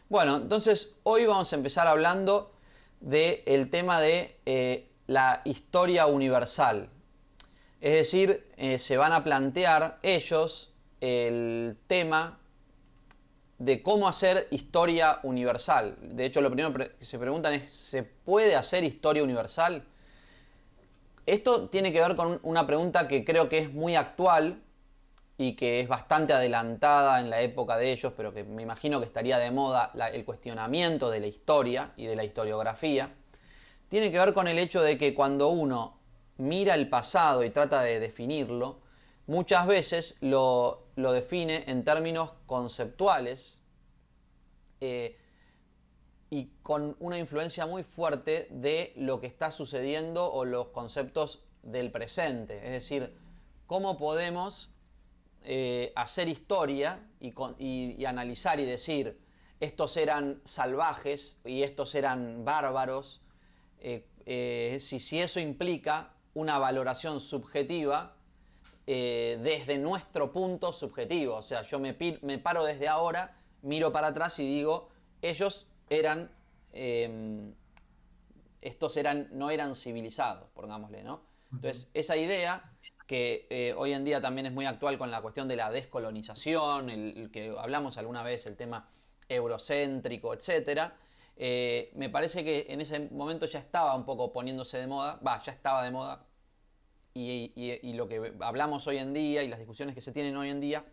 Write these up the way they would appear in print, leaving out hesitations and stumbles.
Bueno, entonces hoy vamos a empezar hablando del tema de la historia universal. Es decir, se van a plantear ellos el tema de cómo hacer historia universal. De hecho, lo primero que se preguntan es, ¿se puede hacer historia universal? Esto tiene que ver con una pregunta que creo que es muy actual y que es bastante adelantada en la época de ellos, pero que me imagino que estaría de moda, el cuestionamiento de la historia y de la historiografía. Tiene que ver con el hecho de que cuando uno mira el pasado y trata de definirlo, muchas veces lo define en términos conceptuales y con una influencia muy fuerte de lo que está sucediendo o los conceptos del presente. Es decir, cómo podemos hacer historia y analizar y decir, estos eran salvajes y estos eran bárbaros, si eso implica una valoración subjetiva desde nuestro punto subjetivo. O sea, yo me paro desde ahora, miro para atrás y digo, ellos eran, no eran civilizados, pongámosle, ¿no? Entonces, esa idea que hoy en día también es muy actual con la cuestión de la descolonización, el que hablamos alguna vez, el tema eurocéntrico, etcétera. Me parece que en ese momento ya estaba un poco poniéndose de moda, ya estaba de moda, y lo que hablamos hoy en día y las discusiones que se tienen hoy en día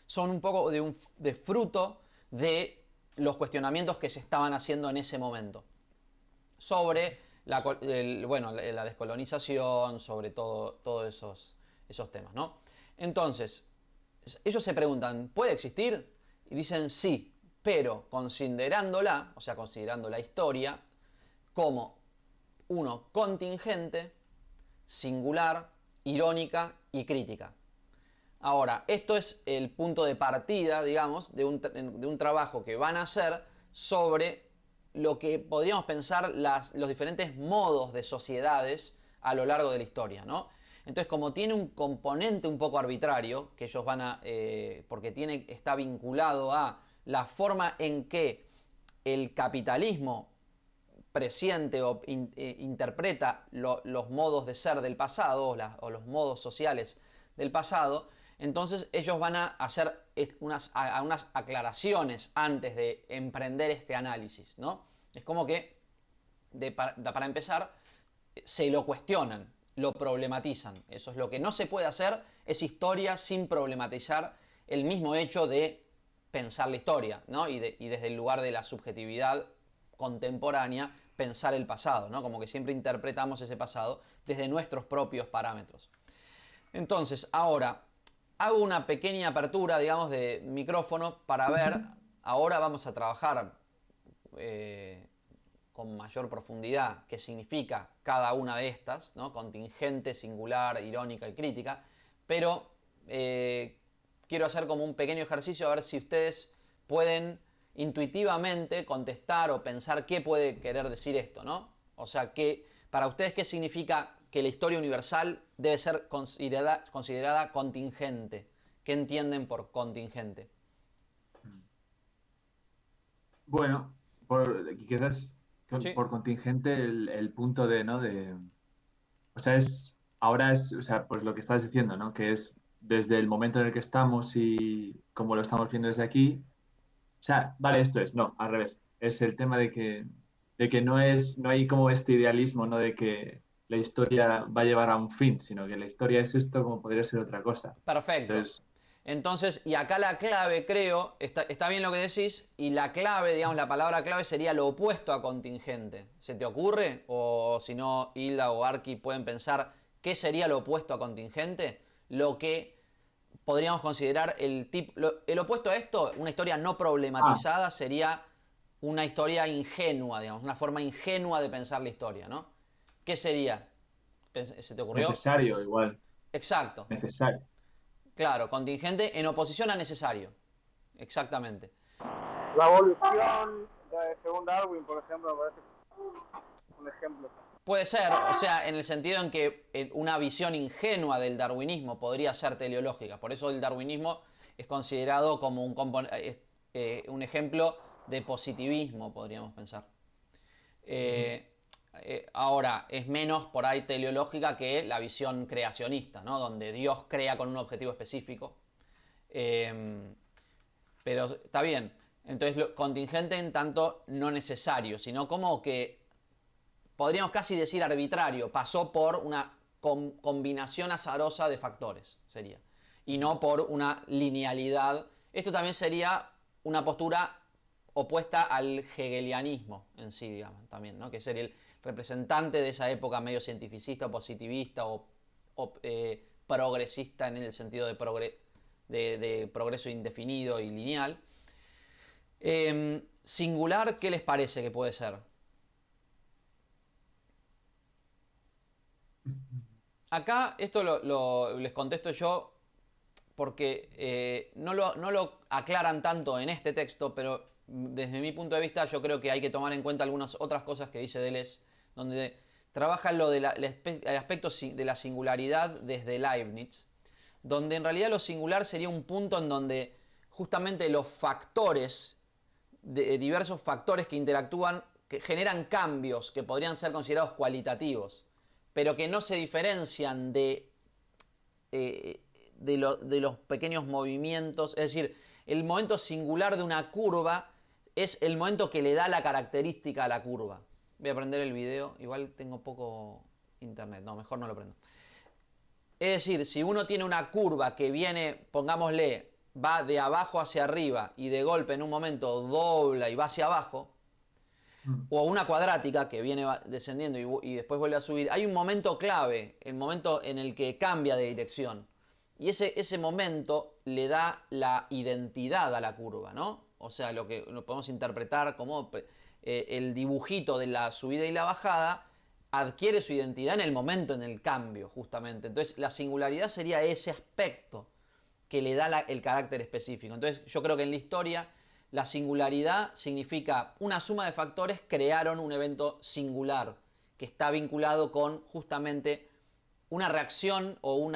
son un poco de fruto de los cuestionamientos que se estaban haciendo en ese momento sobre la descolonización, sobre todos esos temas, ¿no? Entonces, ellos se preguntan, ¿puede existir? Y dicen sí, pero considerándola, o sea, considerando la historia, como uno contingente, singular, irónica y crítica. Ahora, esto es el punto de partida, digamos, de un trabajo que van a hacer sobre lo que podríamos pensar los diferentes modos de sociedades a lo largo de la historia, ¿no? Entonces, como tiene un componente un poco arbitrario, que ellos van a, porque está vinculado a la forma en que el capitalismo presiente o interpreta los modos de ser del pasado o los modos sociales del pasado, entonces ellos van a hacer unas aclaraciones antes de emprender este análisis, ¿no? Es como que, para empezar, se lo cuestionan, lo problematizan. Eso es lo que no se puede hacer, es historia sin problematizar el mismo hecho de pensar la historia, ¿no? Y desde el lugar de la subjetividad contemporánea, pensar el pasado, ¿no? Como que siempre interpretamos ese pasado desde nuestros propios parámetros. Entonces, ahora hago una pequeña apertura, digamos, de micrófono para ver, ahora vamos a trabajar con mayor profundidad qué significa cada una de estas, ¿no? Contingente, singular, irónica y crítica, pero quiero hacer como un pequeño ejercicio a ver si ustedes pueden intuitivamente contestar o pensar qué puede querer decir esto, ¿no? O sea, para ustedes, ¿qué significa que la historia universal debe ser considerada contingente? ¿Qué entienden por contingente? Bueno, quizás Sí. por contingente el punto de, ¿no? O sea, o sea, pues lo que estás diciendo, ¿no? Que es desde el momento en el que estamos y como lo estamos viendo desde aquí. O sea, vale, no, al revés. Es el tema de que no hay como este idealismo, ¿no? De que la historia va a llevar a un fin, sino que la historia es esto como podría ser otra cosa. Perfecto. Entonces, Entonces, y acá la clave, creo, está bien lo que decís, y la clave, digamos, la palabra clave sería lo opuesto a contingente. ¿Se te ocurre? O si no, Hilda o Arki pueden pensar qué sería lo opuesto a contingente. Lo que podríamos considerar el opuesto a esto, una historia no ah, problematizada, sería una historia ingenua, digamos, una forma ingenua de pensar la historia, ¿no? ¿Qué sería? ¿Se te ocurrió? necesario igual, Exacto. necesario. Claro, contingente en oposición a necesario. Exactamente. La evolución, según Darwin, por ejemplo, me parece un ejemplo. Puede ser, o sea, en el sentido en que una visión ingenua del darwinismo podría ser teleológica. Por eso el darwinismo es considerado como un componente, un ejemplo de positivismo, podríamos pensar. Ahora, es menos por ahí teleológica que la visión creacionista, ¿no? Donde Dios crea con un objetivo específico. Pero está bien. Entonces, contingente en tanto no necesario, sino como que podríamos casi decir arbitrario, pasó por una combinación azarosa de factores, sería. Y no por una linealidad. Esto también sería una postura opuesta al hegelianismo en sí, digamos, también, ¿no? Que sería el representante de esa época medio cientificista, positivista o progresista en el sentido de progreso indefinido y lineal. Singular, ¿qué les parece que puede ser? Acá esto les contesto yo porque no lo aclaran tanto en este texto, pero desde mi punto de vista yo creo que hay que tomar en cuenta algunas otras cosas que dice Deleuze, donde trabaja lo del aspecto de la singularidad desde Leibniz, donde en realidad lo singular sería un punto en donde justamente los factores, diversos factores que interactúan, que generan cambios que podrían ser considerados cualitativos, pero que no se diferencian de los pequeños movimientos. Es decir, el momento singular de una curva es el momento que le da la característica a la curva. Voy a prender el video, igual tengo poco internet, no, mejor no lo prendo. Es decir, si uno tiene una curva que viene, pongámosle, va de abajo hacia arriba y de golpe en un momento dobla y va hacia abajo, o una cuadrática que viene descendiendo y después vuelve a subir, hay un momento clave, el momento en el que cambia de dirección. Y ese momento le da la identidad a la curva, ¿no? O sea, lo podemos interpretar como el dibujito de la subida y la bajada adquiere su identidad en el momento, en el cambio, justamente. Entonces, la singularidad sería ese aspecto que le da el carácter específico. Entonces, yo creo que en la historia la singularidad significa una suma de factores crearon un evento singular que está vinculado con justamente una reacción o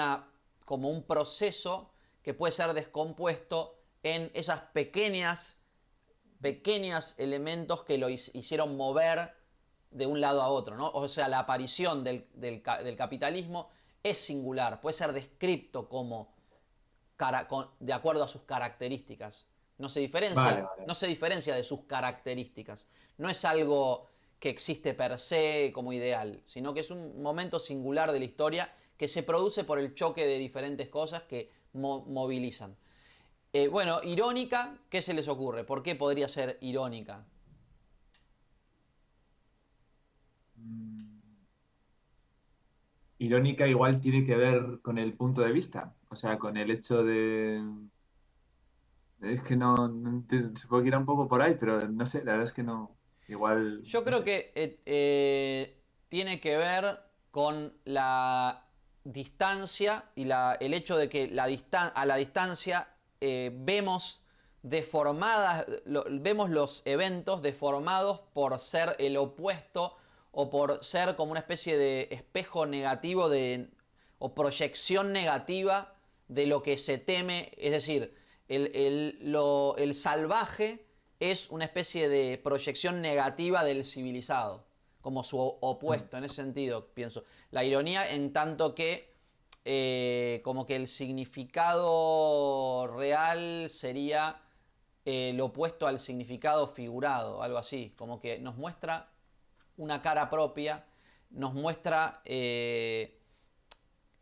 como un proceso que puede ser descompuesto en esas pequeños elementos que lo hicieron mover de un lado a otro, ¿no? O sea, la aparición del capitalismo es singular, puede ser descrito como de acuerdo a sus características. No se diferencia de sus características. No es algo que existe per se como ideal, sino que es un momento singular de la historia que se produce por el choque de diferentes cosas que movilizan. Bueno, irónica, ¿qué se les ocurre? ¿Por qué podría ser irónica? Irónica igual tiene que ver con el punto de vista, o sea, con el hecho de... Es que se puede ir un poco por ahí, pero no sé, la verdad es que no, igual... Yo creo que tiene que ver con la distancia y el hecho de que a la distancia vemos vemos los eventos deformados por ser el opuesto o por ser como una especie de espejo negativo o proyección negativa de lo que se teme. Es decir, el salvaje es una especie de proyección negativa del civilizado, como su opuesto, en ese sentido, pienso. La ironía en tanto que como que el significado real sería lo opuesto al significado figurado, algo así, como que nos muestra una cara propia, nos muestra...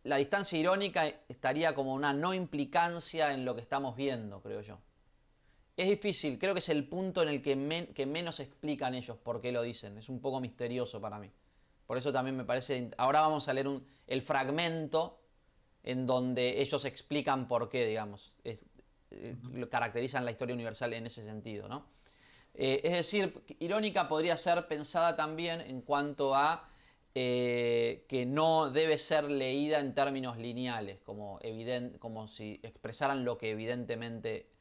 la distancia irónica estaría como una no implicancia en lo que estamos viendo, creo yo. Es difícil, creo que es el punto en el que menos explican ellos por qué lo dicen. Es un poco misterioso para mí. Por eso también me parece... Ahora vamos a leer el fragmento en donde ellos explican por qué, digamos. Caracterizan la historia universal en ese sentido, ¿no? Es decir, irónica podría ser pensada también en cuanto a que no debe ser leída en términos lineales, como si expresaran lo que evidentemente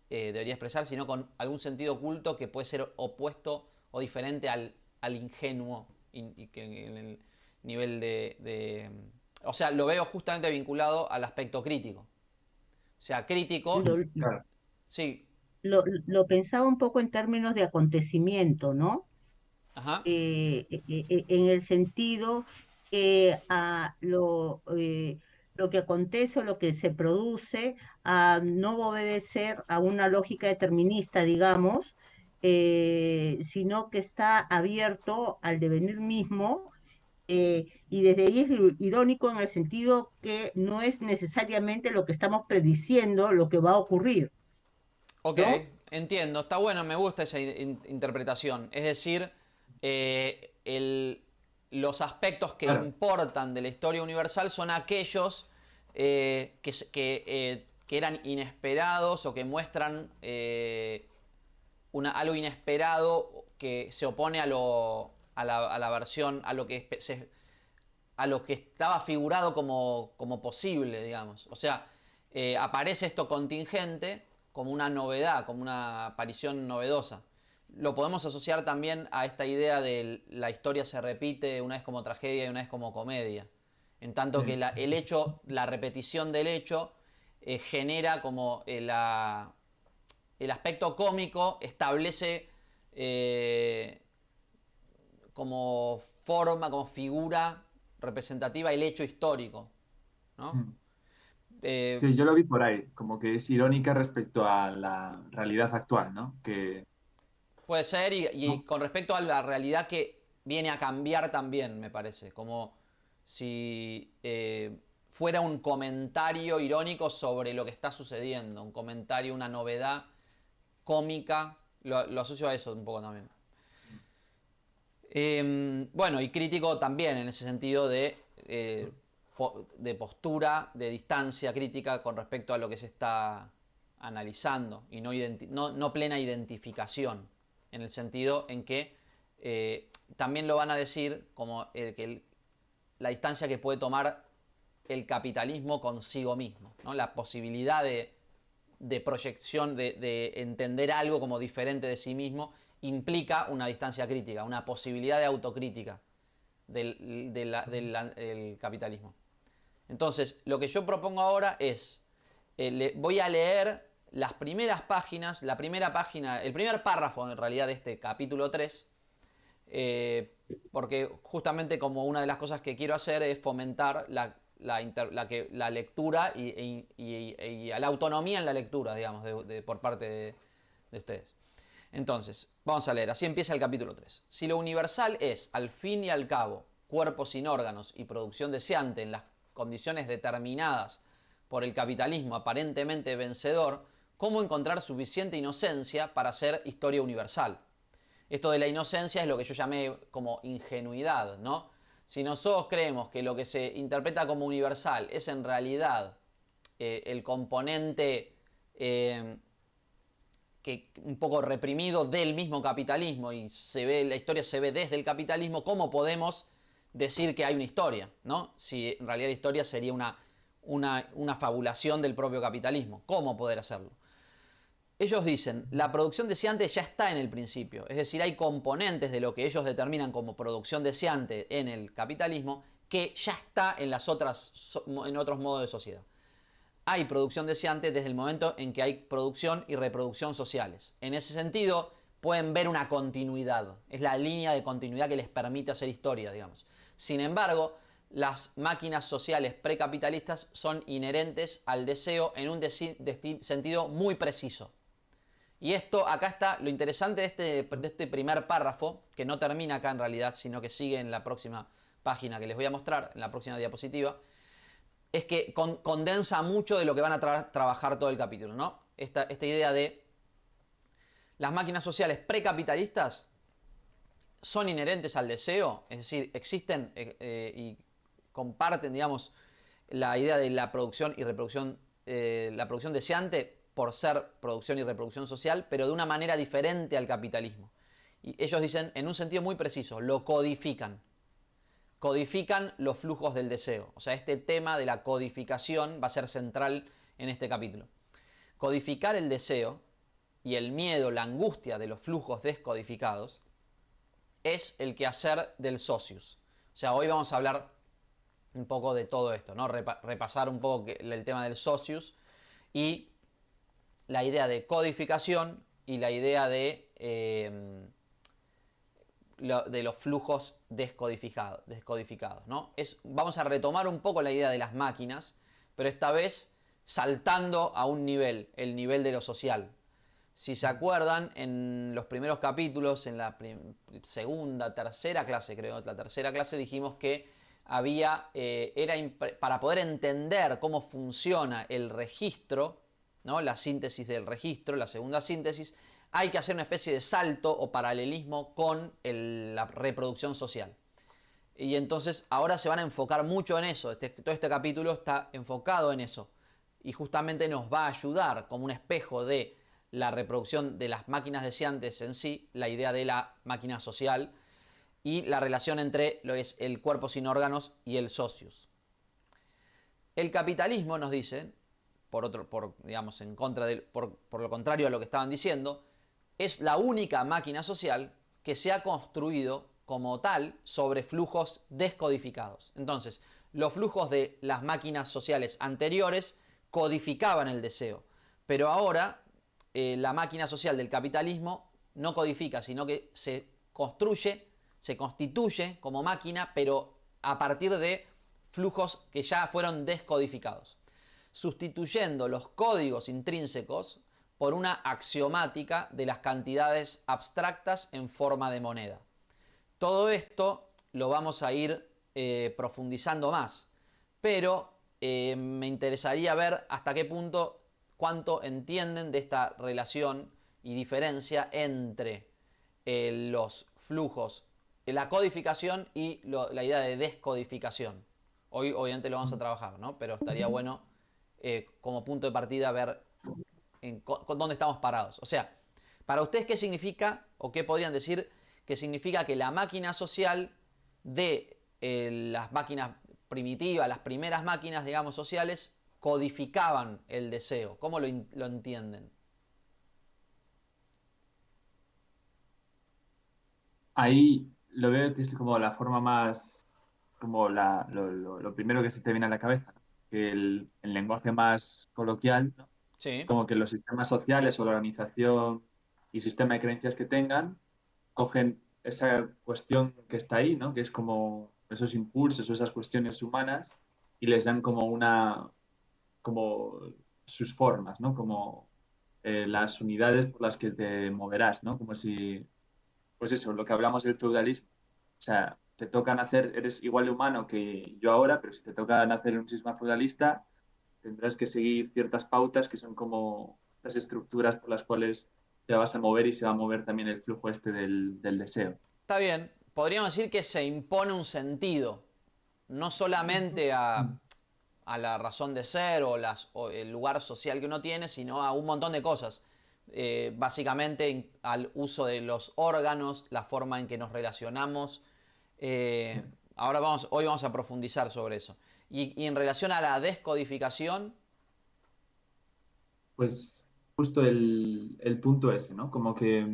debería expresar, sino con algún sentido oculto que puede ser opuesto o diferente al ingenuo y que en el nivel o sea, lo veo justamente vinculado al aspecto crítico. O sea, crítico... Claro. Sí, lo pensaba un poco en términos de acontecimiento, ¿no? Ajá. En el sentido que lo que acontece o lo que se produce no obedecer a una lógica determinista, digamos, sino que está abierto al devenir mismo, y desde ahí es irónico en el sentido que no es necesariamente lo que estamos prediciendo lo que va a ocurrir, Ok, ¿no? entiendo. Está bueno, me gusta esa interpretación. Es decir, los aspectos que Claro, importan de la historia universal son aquellos que eran inesperados o que muestran algo inesperado que se opone a la versión, a lo que estaba figurado como posible, digamos. O sea, aparece esto contingente como una novedad, como una aparición novedosa. Lo podemos asociar también a esta idea de la historia se repite una vez como tragedia y una vez como comedia. En tanto que sí, el hecho, la repetición del hecho, genera como el aspecto cómico, establece como forma, como figura representativa el hecho histórico, ¿no? mm, Eh, sí, yo lo vi por ahí, como que es irónica respecto a la realidad actual, ¿no? Que, Puede ser, y ¿no? con respecto a la realidad que viene a cambiar también, me parece, como si fuera un comentario irónico sobre lo que está sucediendo, un comentario, una novedad cómica, lo asocio a eso un poco también. Bueno, y crítico también en ese sentido de postura, de distancia crítica con respecto a lo que se está analizando y no plena identificación, en el sentido en que también lo van a decir como la distancia que puede tomar el capitalismo consigo mismo, ¿no? La posibilidad de proyección, de entender algo como diferente de sí mismo, implica una distancia crítica, una posibilidad de autocrítica del capitalismo. Entonces, lo que yo propongo ahora es, voy a leer las primeras páginas, la primera página, el primer párrafo en realidad de este capítulo 3, porque justamente como una de las cosas que quiero hacer es fomentar la lectura y a la autonomía en la lectura, digamos, por parte de ustedes. Entonces, vamos a leer, así empieza el capítulo 3. Si lo universal es, al fin y al cabo, cuerpo sin órganos y producción deseante en las condiciones determinadas por el capitalismo aparentemente vencedor, ¿cómo encontrar suficiente inocencia para hacer historia universal? Esto de la inocencia es lo que yo llamé como ingenuidad, ¿no? Si nosotros creemos que lo que se interpreta como universal es en realidad el componente que un poco reprimido del mismo capitalismo y la historia se ve desde el capitalismo, ¿cómo podemos decir que hay una historia? ¿No? Si en realidad la historia sería una fabulación del propio capitalismo. ¿Cómo poder hacerlo? Ellos dicen, la producción deseante ya está en el principio, es decir, hay componentes de lo que ellos determinan como producción deseante en el capitalismo que ya está en en otros modos de sociedad. Hay producción deseante desde el momento en que hay producción y reproducción sociales. En ese sentido, pueden ver una continuidad. Es la línea de continuidad que les permite hacer historia, digamos. Sin embargo, las máquinas sociales precapitalistas son inherentes al deseo en un sentido muy preciso. Y esto, acá está lo interesante de este primer párrafo, que no termina acá en realidad, sino que sigue en la próxima página que les voy a mostrar, en la próxima diapositiva, es que condensa mucho de lo que van a trabajar todo el capítulo, ¿no? Esta idea de las máquinas sociales precapitalistas son inherentes al deseo, es decir, existen y comparten, digamos, la idea de la producción y reproducción, la producción deseante por ser producción y reproducción social, pero de una manera diferente al capitalismo. Y ellos dicen, en un sentido muy preciso, lo codifican. Codifican los flujos del deseo. O sea, este tema de la codificación va a ser central en este capítulo. Codificar el deseo y el miedo, la angustia de los flujos descodificados es el quehacer del socius. O sea, hoy vamos a hablar un poco de todo esto, ¿no? Repasar un poco el tema del socius y la idea de codificación y la idea de los flujos descodificados, ¿no? Vamos a retomar un poco la idea de las máquinas, pero esta vez saltando a un nivel, el nivel de lo social. Si se acuerdan, en los primeros capítulos, en la tercera clase, creo, la tercera clase dijimos que para poder entender cómo funciona el registro, ¿no? La síntesis del registro, la segunda síntesis, hay que hacer una especie de salto o paralelismo con la reproducción social. Y entonces ahora se van a enfocar mucho en eso. Todo este capítulo está enfocado en eso. Y justamente nos va a ayudar como un espejo de la reproducción de las máquinas deseantes en sí, la idea de la máquina social y la relación entre lo que es el cuerpo sin órganos y el socius. El capitalismo, nos dice, digamos, por lo contrario a lo que estaban diciendo, es la única máquina social que se ha construido como tal sobre flujos descodificados. Entonces, los flujos de las máquinas sociales anteriores codificaban el deseo, pero ahora la máquina social del capitalismo no codifica, sino que se constituye como máquina, pero a partir de flujos que ya fueron descodificados, sustituyendo los códigos intrínsecos por una axiomática de las cantidades abstractas en forma de moneda. Todo esto lo vamos a ir profundizando más, pero me interesaría ver hasta qué punto, cuánto entienden de esta relación y diferencia entre los flujos, la codificación y la idea de descodificación. Hoy obviamente lo vamos a trabajar, ¿no? Pero estaría bueno como punto de partida ver con dónde estamos parados. O sea, para ustedes, ¿qué significa o qué podrían decir que significa que la máquina social de las máquinas primitivas, las primeras máquinas, digamos, sociales, codificaban el deseo? ¿Cómo lo entienden? Ahí lo veo que es como la forma más, como lo primero que se te viene a la cabeza, ¿no? Que el lenguaje más coloquial, ¿no? Sí. Como que los sistemas sociales o la organización y sistema de creencias que tengan, cogen esa cuestión que está ahí, ¿no? Que es como esos impulsos o esas cuestiones humanas y les dan como sus formas, ¿no? Como las unidades por las que te moverás, ¿no? Como si, pues eso, lo que hablamos del feudalismo. O sea, te toca nacer, eres igual de humano que yo ahora, pero si te toca nacer en un sistema feudalista, tendrás que seguir ciertas pautas que son como estas estructuras por las cuales te vas a mover y se va a mover también el flujo este del deseo. Está bien. Podríamos decir que se impone un sentido, no solamente a la razón de ser o el lugar social que uno tiene, sino a un montón de cosas. Básicamente al uso de los órganos, la forma en que nos relacionamos. Hoy vamos a profundizar sobre eso. Y en relación a la descodificación, Pues justo el punto ese, ¿no? Como que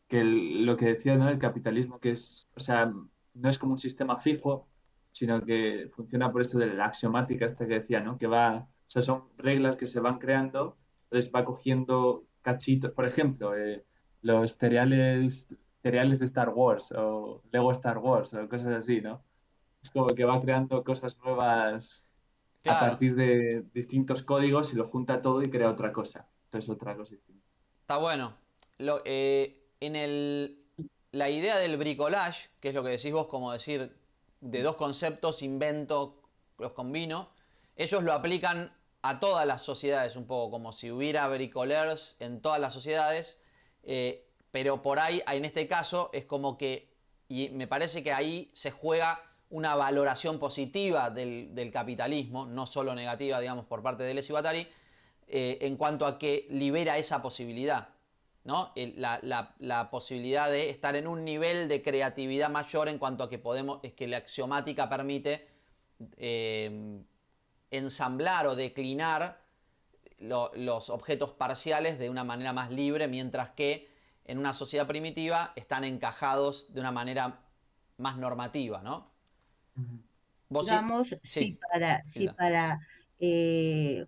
lo que decía, ¿no? El capitalismo, que es, o sea, no es como un sistema fijo, sino que funciona por esto de la axiomática esta que decía, ¿no? Que va, o sea, son reglas que se van creando, entonces va cogiendo cachitos, por ejemplo, los cereales de Star Wars o Lego Star Wars o cosas así, ¿no? Es como que va creando cosas nuevas a claro, partir de distintos códigos y lo junta todo y crea otra cosa. Entonces, otra cosa distinta. está bueno. La idea del bricolage, que es lo que decís vos, como decir, de dos conceptos invento, los combino, ellos lo aplican a todas las sociedades, un poco como si hubiera bricolers en todas las sociedades, pero por ahí, en este caso, es como que, y me parece que ahí se juega una valoración positiva del capitalismo, no solo negativa, digamos, por parte de Deleuze y Guattari, en cuanto a que libera esa posibilidad, ¿no? La posibilidad de estar en un nivel de creatividad mayor en cuanto a que que la axiomática permite ensamblar o declinar los objetos parciales de una manera más libre, mientras que en una sociedad primitiva están encajados de una manera más normativa, ¿no? ¿Vos sí? Digamos, Sí, si Hilda. para eh,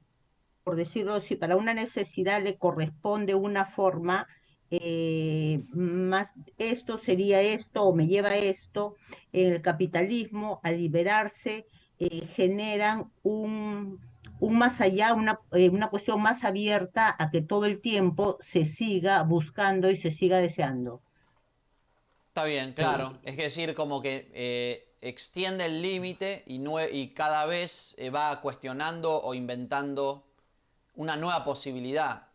por decirlo así, para una necesidad le corresponde una forma, más esto sería esto o me lleva a esto, en el capitalismo, al liberarse, generan un más allá, una cuestión más abierta a que todo el tiempo se siga buscando y se siga deseando. Está bien, claro. Es decir, como que extiende el límite y cada vez va cuestionando o inventando una nueva posibilidad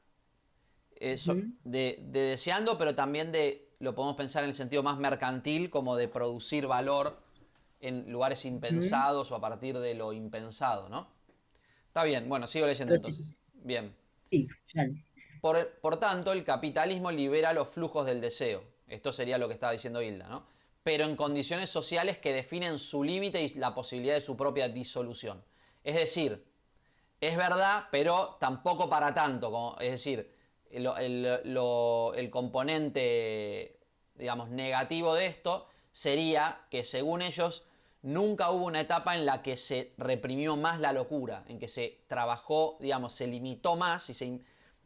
Ujú, de deseando, pero también lo podemos pensar en el sentido más mercantil, como de producir valor en lugares ujú. impensados o a partir de lo impensado, ¿no? Está bien, bueno, sigo leyendo Entonces, entonces. Bien. sí, dale. Por tanto, el capitalismo libera los flujos del deseo. Esto sería lo que estaba diciendo Hilda, ¿no? Pero en condiciones sociales que definen su límite y la posibilidad de su propia disolución. Es decir, es verdad, pero tampoco para tanto. Es decir, el componente, digamos, negativo de esto sería que, según ellos, nunca hubo una etapa en la que se reprimió más la locura, en que se trabajó, digamos, se limitó más y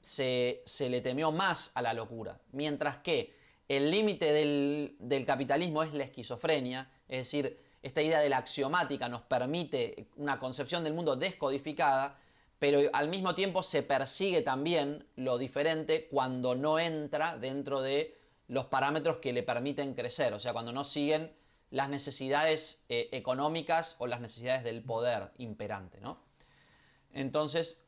se le temió más a la locura. Mientras que el límite del capitalismo es la esquizofrenia, es decir, esta idea de la axiomática nos permite una concepción del mundo descodificada, pero al mismo tiempo se persigue también lo diferente cuando no entra dentro de los parámetros que le permiten crecer, o sea, cuando no siguen las necesidades económicas o las necesidades del poder imperante, ¿no? Entonces,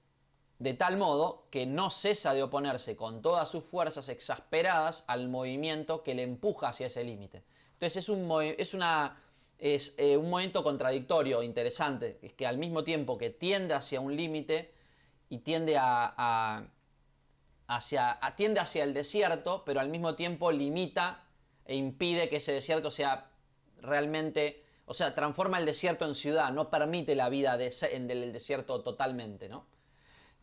de tal modo que no cesa de oponerse con todas sus fuerzas exasperadas al movimiento que le empuja hacia ese límite. Entonces es un movimiento contradictorio, interesante, es que al mismo tiempo que tiende hacia un límite y tiende hacia el desierto, pero al mismo tiempo limita e impide que ese desierto sea realmente, o sea, transforma el desierto en ciudad, no permite la vida del desierto totalmente, ¿no?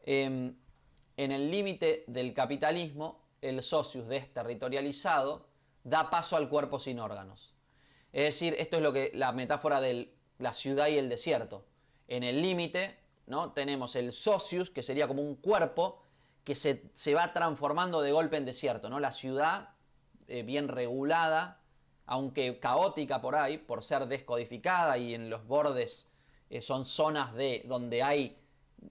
En el límite del capitalismo, el socius desterritorializado da paso al cuerpo sin órganos. Es decir, esto es lo que la metáfora de la ciudad y el desierto. En el límite, ¿no?, tenemos el socius, que sería como un cuerpo que se va transformando de golpe en desierto, ¿no? La ciudad, bien regulada, aunque caótica por ahí, por ser descodificada y en los bordes son zonas donde hay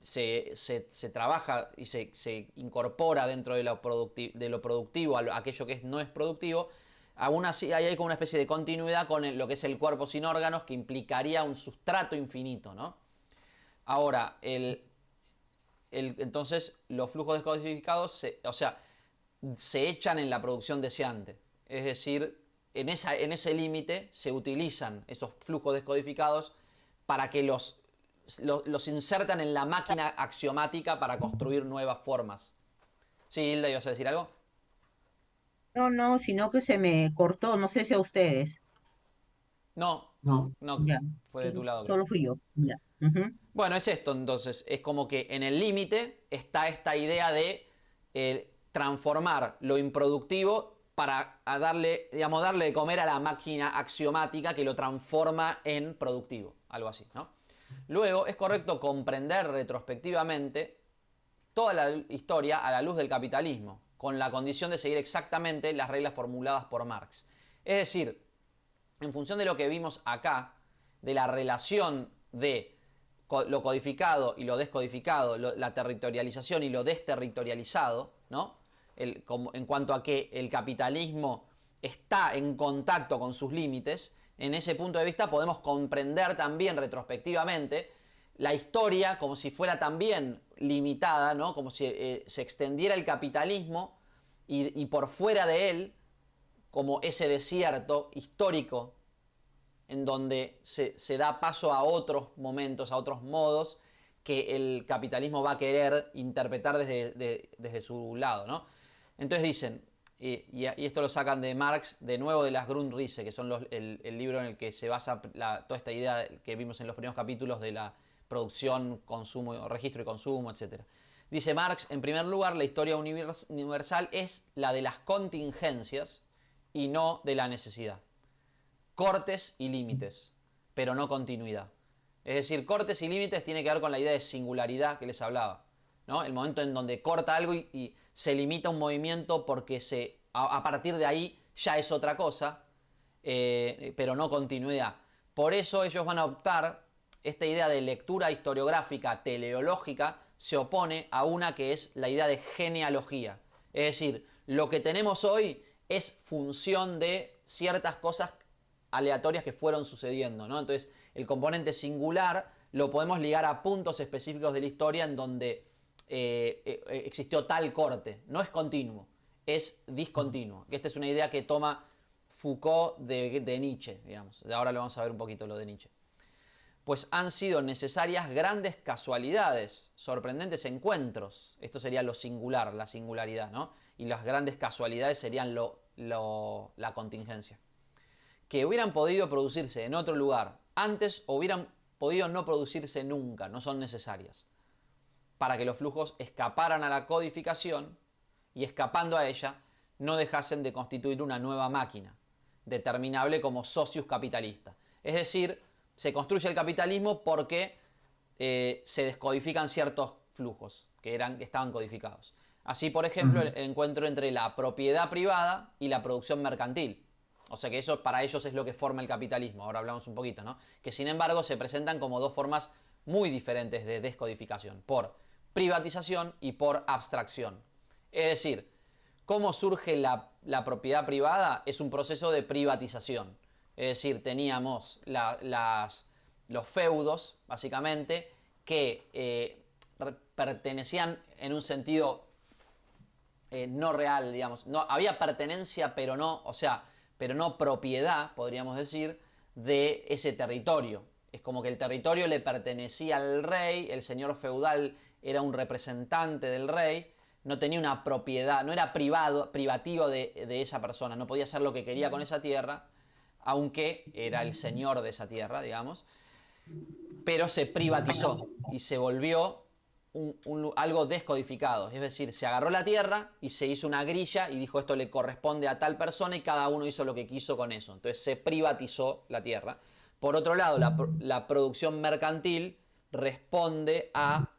se trabaja y se incorpora dentro de lo productivo a aquello que no es productivo, aún así hay como una especie de continuidad con lo que es el cuerpo sin órganos, que implicaría un sustrato infinito, ¿no? Ahora, entonces los flujos descodificados se echan en la producción deseante. Es decir, en ese límite se utilizan esos flujos descodificados para que los insertan en la máquina axiomática para construir nuevas formas. Sí, Hilda, ¿ibas a decir algo? No, no, sino que se me cortó, no sé si a ustedes. No, No, no, Ya, fue de tu lado, creo. solo fui yo. Ya. Ujú. Bueno, es esto entonces, es como que en el límite está esta idea de transformar lo improductivo para darle de comer a la máquina axiomática que lo transforma en productivo, algo así, ¿no? Luego es correcto comprender retrospectivamente toda la historia a la luz del capitalismo, con la condición de seguir exactamente las reglas formuladas por Marx. Es decir, en función de lo que vimos acá, de la relación de lo codificado y lo descodificado, la territorialización y lo desterritorializado, ¿no? En cuanto a que el capitalismo está en contacto con sus límites, en ese punto de vista podemos comprender también retrospectivamente la historia como si fuera también limitada, ¿no? Como si se extendiera el capitalismo y por fuera de él, como ese desierto histórico en donde se da paso a otros momentos, a otros modos que el capitalismo va a querer interpretar desde su lado, ¿no? Entonces dicen, y esto lo sacan de Marx, de nuevo de las Grundrisse, que son el libro en el que se basa toda esta idea que vimos en los primeros capítulos de la producción, consumo, registro y consumo, etc. Dice Marx, en primer lugar, la historia universal es la de las contingencias y no de la necesidad. Cortes y límites, pero no continuidad. Es decir, cortes y límites tiene que ver con la idea de singularidad que les hablaba. ¿no? El momento en donde corta algo y se limita un movimiento porque a partir de ahí ya es otra cosa, pero no continuidad. Por eso ellos van a optar, esta idea de lectura historiográfica teleológica se opone a una que es la idea de genealogía. Es decir, lo que tenemos hoy es función de ciertas cosas aleatorias que fueron sucediendo, ¿no? Entonces, el componente singular lo podemos ligar a puntos específicos de la historia en donde existió tal corte. No es continuo, es discontinuo. Esta es una idea que toma Foucault de Nietzsche, digamos. Ahora lo vamos a ver un poquito lo de Nietzsche. Pues han sido necesarias grandes casualidades, sorprendentes encuentros. Esto sería lo singular, la singularidad, ¿no? Y las grandes casualidades serían la contingencia. Que hubieran podido producirse en otro lugar antes o hubieran podido no producirse nunca, no son necesarias, para que los flujos escaparan a la codificación y escapando a ella no dejasen de constituir una nueva máquina, determinable como socius capitalista. Es decir, se construye el capitalismo porque se descodifican ciertos flujos que estaban codificados. Así, por ejemplo, el encuentro entre la propiedad privada y la producción mercantil. O sea que eso para ellos es lo que forma el capitalismo. Ahora hablamos un poquito, ¿no? Que sin embargo se presentan como dos formas muy diferentes de descodificación. Por privatización y por abstracción. Es decir, ¿cómo surge la propiedad privada? Es un proceso de privatización. Es decir, teníamos los feudos, básicamente, que pertenecían en un sentido no real, digamos. No, había pertenencia, pero no propiedad, podríamos decir, de ese territorio. Es como que el territorio le pertenecía al rey, el señor feudal era un representante del rey, no tenía una propiedad, no era privativo de esa persona, no podía hacer lo que quería con esa tierra, aunque era el señor de esa tierra, digamos, pero se privatizó y se volvió algo descodificado. Es decir, se agarró la tierra y se hizo una grilla y dijo esto le corresponde a tal persona y cada uno hizo lo que quiso con eso. Entonces se privatizó la tierra. Por otro lado, la producción mercantil responde a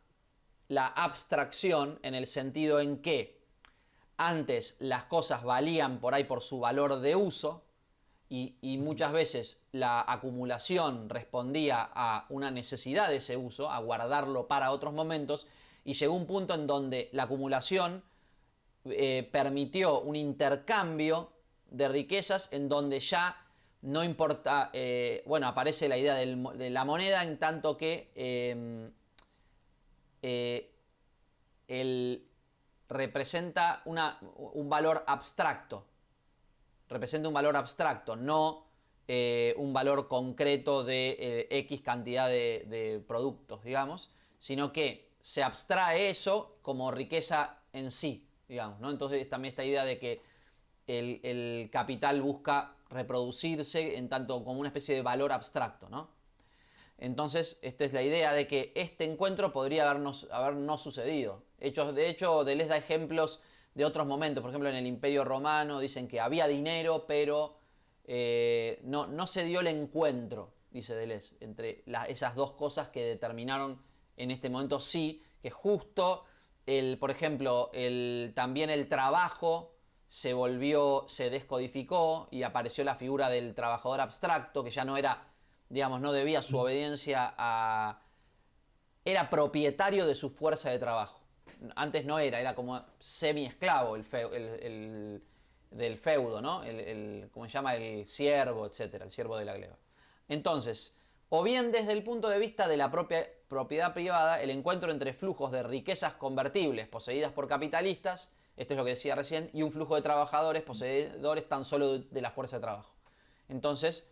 la abstracción en el sentido en que antes las cosas valían por ahí por su valor de uso y muchas veces la acumulación respondía a una necesidad de ese uso, a guardarlo para otros momentos, y llegó un punto en donde la acumulación permitió un intercambio de riquezas en donde ya no importa, aparece la idea de la moneda en tanto que representa un valor abstracto. Representa un valor abstracto, no un valor concreto de X cantidad de productos, digamos, sino que se abstrae eso como riqueza en sí, digamos, ¿no? Entonces también esta idea de que el capital busca reproducirse en tanto como una especie de valor abstracto, ¿no? Entonces, esta es la idea de que este encuentro podría habernos sucedido. De hecho, Deleuze da ejemplos de otros momentos. Por ejemplo, en el Imperio Romano dicen que había dinero, pero no se dio el encuentro, dice Deleuze, entre esas dos cosas que determinaron en este momento sí, que justo, por ejemplo, también el trabajo se descodificó y apareció la figura del trabajador abstracto, que ya no era, digamos, no debía su obediencia era propietario de su fuerza de trabajo. Antes no era como semi-esclavo del feudo, ¿no? ¿Cómo se llama? El siervo, etcétera, el siervo de la gleba. Entonces, o bien desde el punto de vista de la propia propiedad privada, el encuentro entre flujos de riquezas convertibles poseídas por capitalistas, esto es lo que decía recién, y un flujo de trabajadores poseedores tan solo de la fuerza de trabajo. Entonces,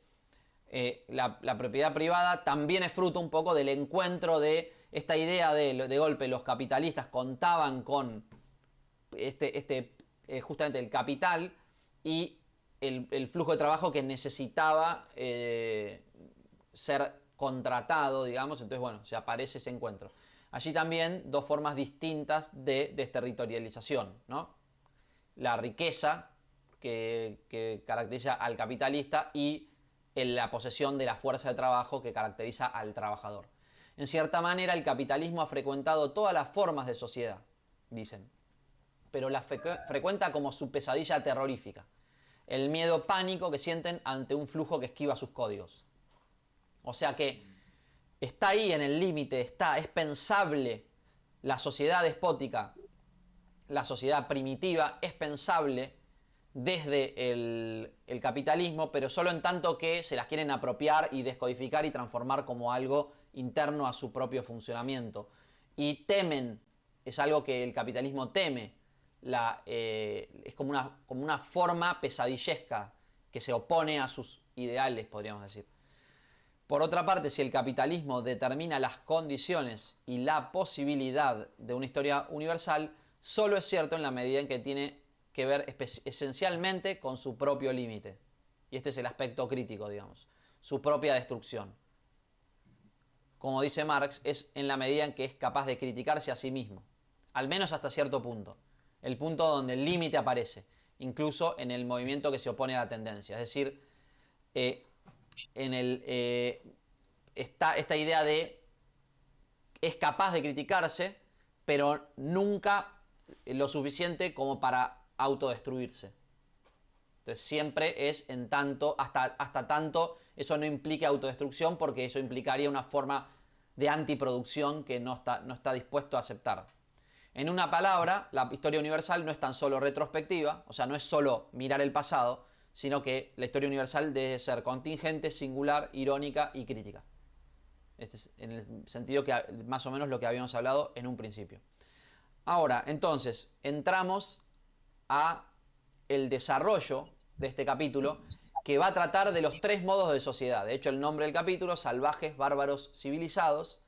la propiedad privada también es fruto un poco del encuentro de esta idea de golpe los capitalistas contaban con justamente el capital y el flujo de trabajo que necesitaba ser contratado, digamos. Entonces, bueno, se aparece ese encuentro. Allí también dos formas distintas de desterritorialización, ¿no? La riqueza que caracteriza al capitalista y la posesión de la fuerza de trabajo que caracteriza al trabajador. En cierta manera, el capitalismo ha frecuentado todas las formas de sociedad, dicen, pero las frecuenta como su pesadilla terrorífica, el miedo pánico que sienten ante un flujo que esquiva sus códigos. O sea que está ahí en el límite, es pensable la sociedad despótica, la sociedad primitiva, es pensable desde el capitalismo, pero solo en tanto que se las quieren apropiar y descodificar y transformar como algo interno a su propio funcionamiento. Y temen, es algo que el capitalismo teme, es como una forma pesadillesca que se opone a sus ideales, podríamos decir. Por otra parte, si el capitalismo determina las condiciones y la posibilidad de una historia universal, solo es cierto en la medida en que tiene que ver esencialmente con su propio límite. Y este es el aspecto crítico, digamos, su propia destrucción. Como dice Marx, es en la medida en que es capaz de criticarse a sí mismo, al menos hasta cierto punto, el punto donde el límite aparece, incluso en el movimiento que se opone a la tendencia. Es decir, está esta idea de es capaz de criticarse, pero nunca lo suficiente como para autodestruirse. Entonces siempre es en tanto, hasta tanto, eso no implique autodestrucción, porque eso implicaría una forma de antiproducción que no está dispuesto a aceptar. En una palabra, la historia universal no es tan solo retrospectiva, o sea, no es solo mirar el pasado, sino que la historia universal debe ser contingente, singular, irónica y crítica. Este es en el sentido que más o menos lo que habíamos hablado en un principio. Ahora, entonces, entramos a el desarrollo de este capítulo, que va a tratar de los tres modos de sociedad. De hecho, el nombre del capítulo, Salvajes, Bárbaros, Civilizados,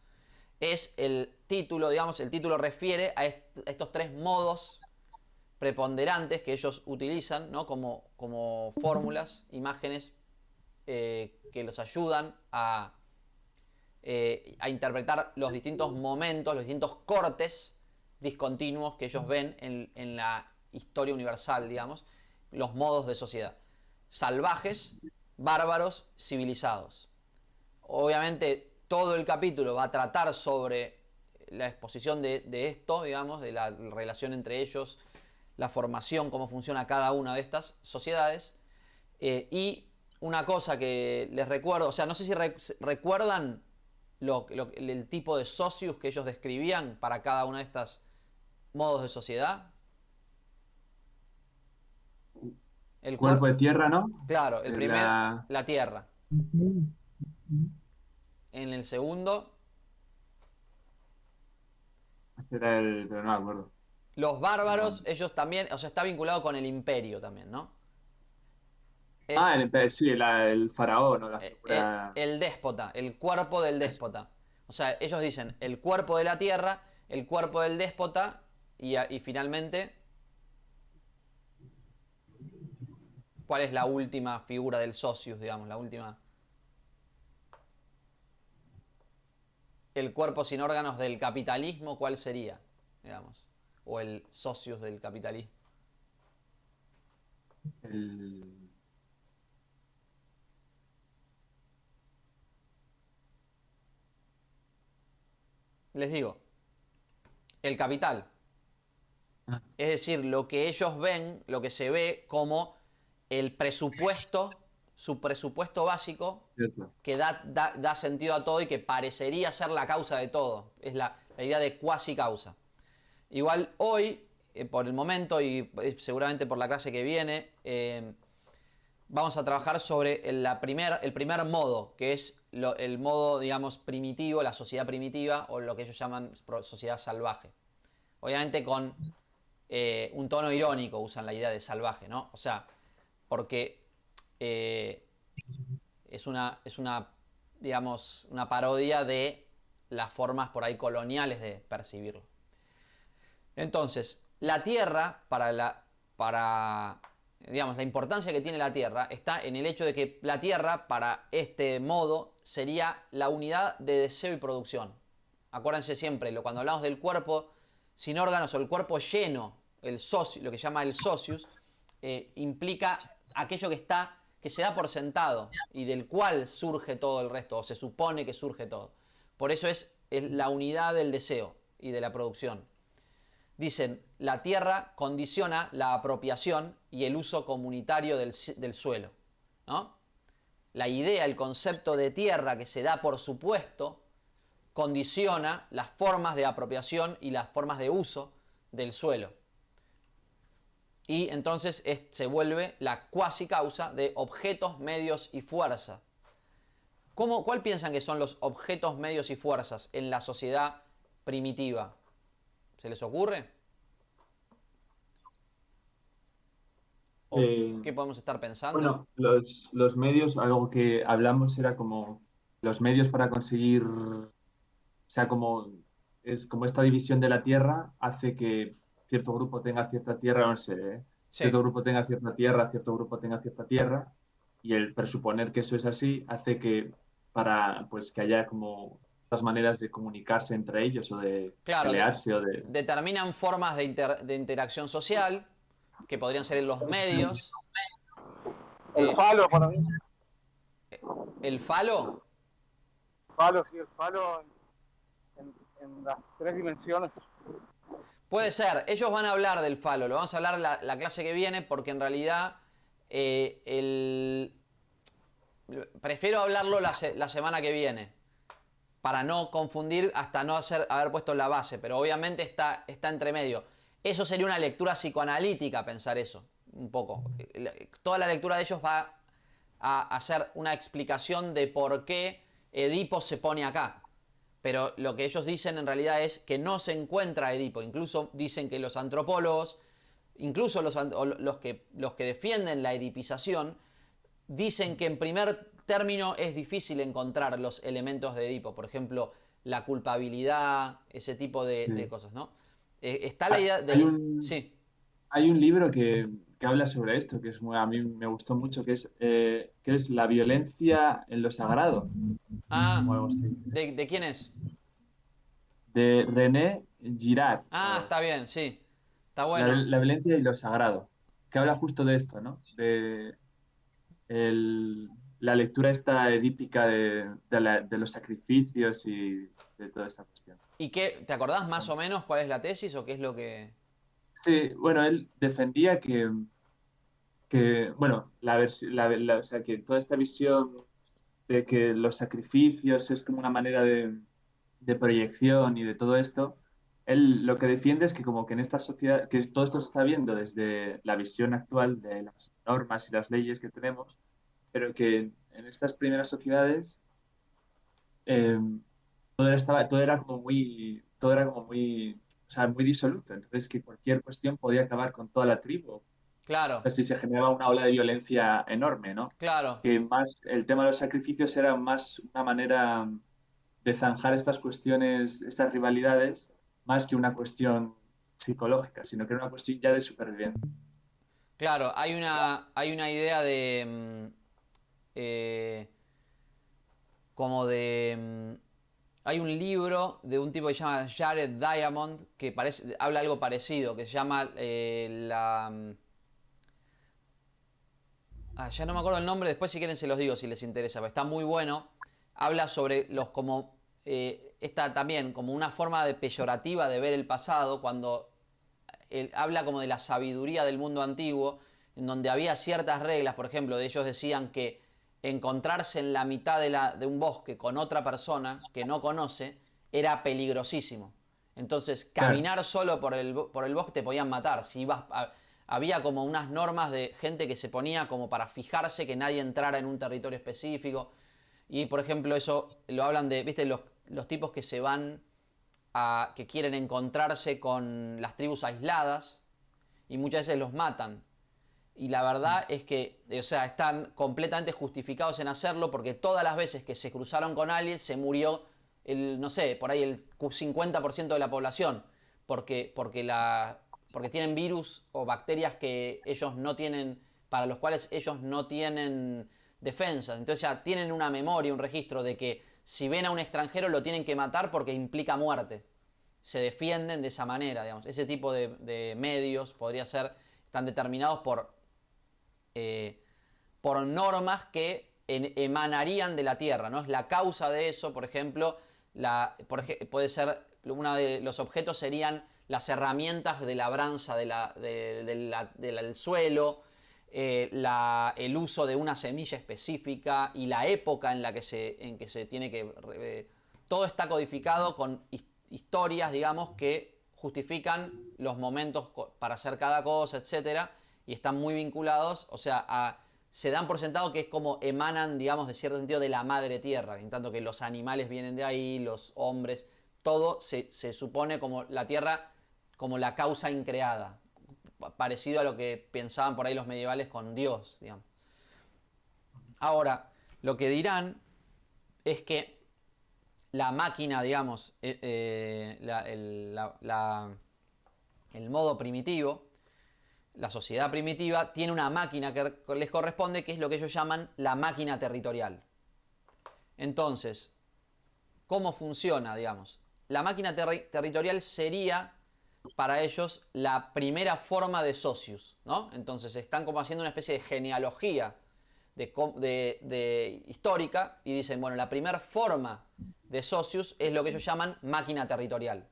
es el título, digamos, el título refiere a estos tres modos preponderantes que ellos utilizan, ¿no? como fórmulas, imágenes que los ayudan a interpretar los distintos momentos, los distintos cortes discontinuos que ellos ven en la historia universal, digamos, los modos de sociedad. Salvajes, bárbaros, civilizados. Obviamente todo el capítulo va a tratar sobre la exposición de esto, digamos, de la relación entre ellos, la formación, cómo funciona cada una de estas sociedades. Y una cosa que les recuerdo, o sea, no sé si recuerdan el tipo de socios que ellos describían para cada una de estas modos de sociedad. El cuerpo de tierra, ¿no? Claro, el primero, la tierra. En el segundo, pero no me acuerdo. los bárbaros, ellos también, o sea, está vinculado con el imperio también, ¿no? El imperio, sí, el faraón, ¿no? El déspota, el cuerpo del déspota. O sea, ellos dicen el cuerpo de la tierra, el cuerpo del déspota y finalmente, ¿cuál es la última figura del socius, digamos, la última? El cuerpo sin órganos del capitalismo, ¿cuál sería, digamos? O el socius del capitalismo. Les digo, el capital. Es decir, lo que ellos ven, lo que se ve como el presupuesto, su presupuesto básico, que da sentido a todo y que parecería ser la causa de todo. Es la idea de cuasi causa. Igual hoy, por el momento y seguramente por la clase que viene, vamos a trabajar sobre el primer modo, que es el modo, digamos, primitivo, la sociedad primitiva, o lo que ellos llaman sociedad salvaje. Obviamente con un tono irónico usan la idea de salvaje, ¿no? O sea, porque es una, digamos, una parodia de las formas por ahí coloniales de percibirlo. Entonces, la Tierra, digamos, la importancia que tiene la Tierra está en el hecho de que la Tierra, para este modo, sería la unidad de deseo y producción. Acuérdense siempre, cuando hablamos del cuerpo sin órganos o el cuerpo lleno, lo que llama el socius, implica aquello que se da por sentado y del cual surge todo el resto, o se supone que surge todo. Por eso es la unidad del deseo y de la producción. Dicen, la tierra condiciona la apropiación y el uso comunitario del suelo, ¿no? La idea, el concepto de tierra que se da por supuesto, condiciona las formas de apropiación y las formas de uso del suelo. Y entonces se vuelve la cuasi causa de objetos, medios y fuerza. ¿Cuál piensan que son los objetos, medios y fuerzas en la sociedad primitiva? ¿Se les ocurre? ¿O qué podemos estar pensando? Bueno, los medios, algo que hablamos era como los medios para conseguir, o sea, es como esta división de la tierra hace que cierto grupo tenga cierta tierra, no sé, Sí. cierto grupo tenga cierta tierra, cierto grupo tenga cierta tierra, y el presuponer que eso es así hace que para pues que haya como otras maneras de comunicarse entre ellos o de Claro, pelearse o de... determinan formas de interacción social, que podrían ser en los medios. El falo para mí. ¿El falo? Falo, sí, el falo en las 3 dimensiones. Puede ser. Ellos van a hablar del falo. Lo vamos a hablar la clase que viene porque en realidad prefiero hablarlo la semana que viene para no confundir hasta no haber puesto la base. Pero obviamente está entre medio. Eso sería una lectura psicoanalítica, pensar eso. Un poco. Toda la lectura de ellos va a hacer una explicación de por qué Edipo se pone acá. Pero lo que ellos dicen en realidad es que no se encuentra Edipo. Incluso dicen que los antropólogos, incluso los que defienden la edipización, dicen que en primer término es difícil encontrar los elementos de Edipo. Por ejemplo, la culpabilidad, ese tipo de cosas, ¿no? Está la idea de... Sí. Hay un libro que habla sobre esto, que a mí me gustó mucho, que es La violencia en lo sagrado. Ah, O algo así. ¿de quién es? De René Girard. Ah, está bien, sí. Está bueno. La violencia y lo sagrado. Que habla justo de esto, ¿no? De la lectura esta edípica de los sacrificios y de toda esta cuestión. ¿Y qué? ¿Te acordás más o menos cuál es la tesis o qué es lo que...? Sí, bueno, él defendía bueno, o sea, que toda esta visión de que los sacrificios es como una manera de proyección y de todo esto, él lo que defiende es que como que en esta sociedad, que todo esto se está viendo desde la visión actual de las normas y las leyes que tenemos, pero que en estas primeras sociedades eh, todo era como muy, o sea, muy disoluto. Entonces que cualquier cuestión podía acabar con toda la tribu. Claro, Si se generaba una ola de violencia enorme, ¿no? claro. Que más el tema de los sacrificios era más una manera de zanjar estas cuestiones, estas rivalidades, más que una cuestión psicológica, sino que era una cuestión ya de supervivencia. Claro, hay una idea de... como de... hay un libro de un tipo que se llama Jared Diamond que habla algo parecido, que se llama ya no me acuerdo el nombre, después si quieren se los digo si les interesa, pero está muy bueno. Habla sobre esta también como una forma de peyorativa de ver el pasado, cuando habla como de la sabiduría del mundo antiguo, en donde había ciertas reglas. Por ejemplo, de ellos decían que encontrarse en la mitad de un bosque con otra persona que no conoce era peligrosísimo. Entonces, caminar solo por el bosque te podían matar. Si había como unas normas de gente que se ponía como para fijarse que nadie entrara en un territorio específico. Y, por ejemplo, eso lo hablan de, ¿viste? Los tipos que se van que quieren encontrarse con las tribus aisladas y muchas veces los matan. Y la verdad es que, o sea, están completamente justificados en hacerlo porque todas las veces que se cruzaron con alguien se murió, no sé, por ahí el 50% de la población porque tienen virus o bacterias que ellos no tienen, para los cuales ellos no tienen defensas. Entonces ya tienen una memoria, un registro de que si ven a un extranjero lo tienen que matar porque implica muerte. Se defienden de esa manera, digamos. Ese tipo de medios están determinados por normas que emanarían de la Tierra, ¿no? Es la causa de eso, por ejemplo, puede ser, uno de los objetos serían las herramientas de labranza del suelo, el uso de una semilla específica y la época en que se tiene que... todo está codificado con historias, digamos, que justifican los momentos para hacer cada cosa, etc. Y están muy vinculados, o sea, se dan por sentado que es como emanan, digamos, de cierto sentido de la madre tierra, en tanto que los animales vienen de ahí, los hombres, todo se supone como la tierra como la causa increada, parecido a lo que pensaban por ahí los medievales con Dios, digamos. Ahora, lo que dirán es que la máquina, digamos, el modo primitivo, la sociedad primitiva, tiene una máquina que les corresponde, que es lo que ellos llaman la máquina territorial. Entonces, ¿cómo funciona, digamos? La máquina territorial sería para ellos la primera forma de socius, ¿no? Entonces están como haciendo una especie de genealogía histórica y dicen, bueno, la primera forma de socius es lo que ellos llaman máquina territorial.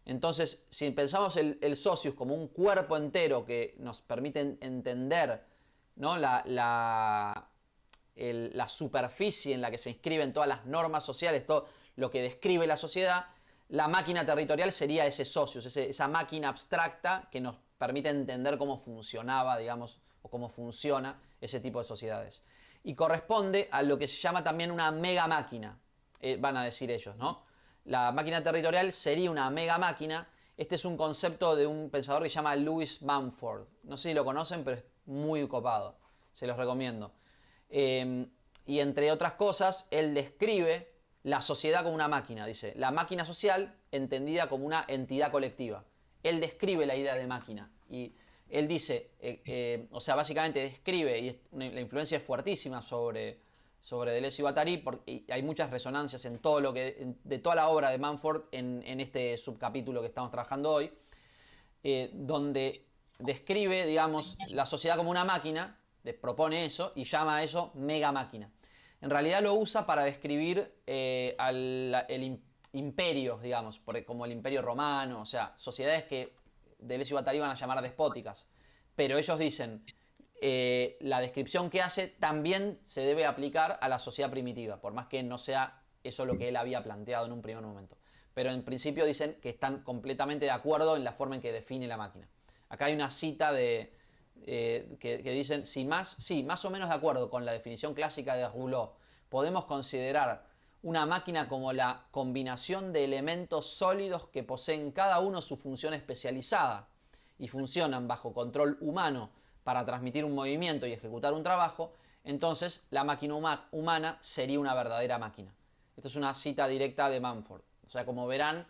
Entonces, si pensamos el socius como un cuerpo entero que nos permite entender, ¿no?, la superficie en la que se inscriben todas las normas sociales, todo lo que describe la sociedad, la máquina territorial sería ese socius, esa máquina abstracta que nos permite entender cómo funcionaba, digamos, o cómo funciona ese tipo de sociedades. Y corresponde a lo que se llama también una mega máquina, van a decir ellos, ¿no? La máquina territorial sería una mega máquina. Este es un concepto de un pensador que se llama Lewis Mumford. No sé si lo conocen, pero es muy copado. Se los recomiendo. Y entre otras cosas, él describe la sociedad como una máquina. Dice, la máquina social entendida como una entidad colectiva. Él describe la idea de máquina. Y él dice, o sea, básicamente describe, y la influencia es fuertísima sobre Deleuze y Guattari, porque hay muchas resonancias en todo de toda la obra de Mumford en este subcapítulo que estamos trabajando hoy, donde describe, digamos, la sociedad como una máquina, propone eso y llama a eso mega máquina. En realidad lo usa para describir imperios, digamos, como el imperio romano, o sea, sociedades que Deleuze y Guattari van a llamar despóticas, pero ellos dicen, la descripción que hace también se debe aplicar a la sociedad primitiva, por más que no sea eso lo que él había planteado en un primer momento. Pero en principio dicen que están completamente de acuerdo en la forma en que define la máquina. Acá hay una cita que dicen, sí, más o menos de acuerdo con la definición clásica de Rouleau, podemos considerar una máquina como la combinación de elementos sólidos que poseen cada uno su función especializada y funcionan bajo control humano para transmitir un movimiento y ejecutar un trabajo. Entonces la máquina humana sería una verdadera máquina. Esto es una cita directa de Mumford. O sea, como verán,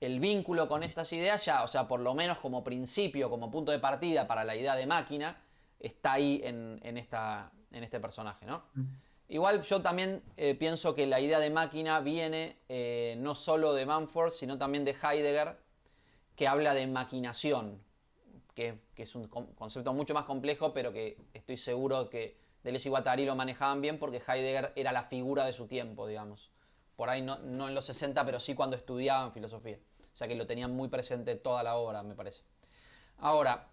el vínculo con estas ideas ya, o sea, por lo menos como principio, como punto de partida para la idea de máquina, está ahí en este personaje, ¿no? Igual yo también pienso que la idea de máquina viene no solo de Mumford, sino también de Heidegger, que habla de maquinación, que es un concepto mucho más complejo, pero que estoy seguro que Deleuze y Guattari lo manejaban bien porque Heidegger era la figura de su tiempo, digamos. Por ahí no en los 60, pero sí cuando estudiaban filosofía. O sea que lo tenían muy presente toda la obra, me parece. Ahora,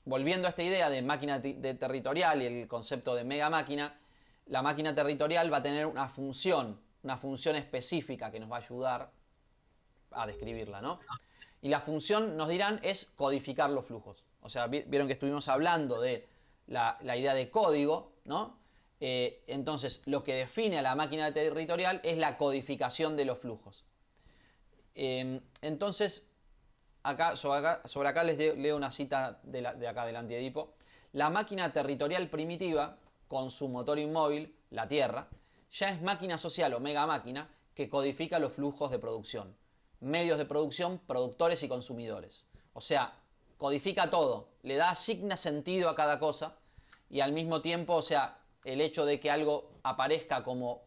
volviendo a esta idea de máquina territorial y el concepto de mega máquina, la máquina territorial va a tener una función específica que nos va a ayudar a describirla, ¿no? Y la función, nos dirán, es codificar los flujos. O sea, vieron que estuvimos hablando de la idea de código, ¿no? Entonces, lo que define a la máquina territorial es la codificación de los flujos. Entonces, sobre acá les leo una cita de acá del Antiedipo. La máquina territorial primitiva, con su motor inmóvil, la Tierra, ya es máquina social o mega máquina que codifica los flujos de producción, medios de producción, productores y consumidores. O sea, codifica todo, le asigna sentido a cada cosa y al mismo tiempo, o sea, el hecho de que algo aparezca como,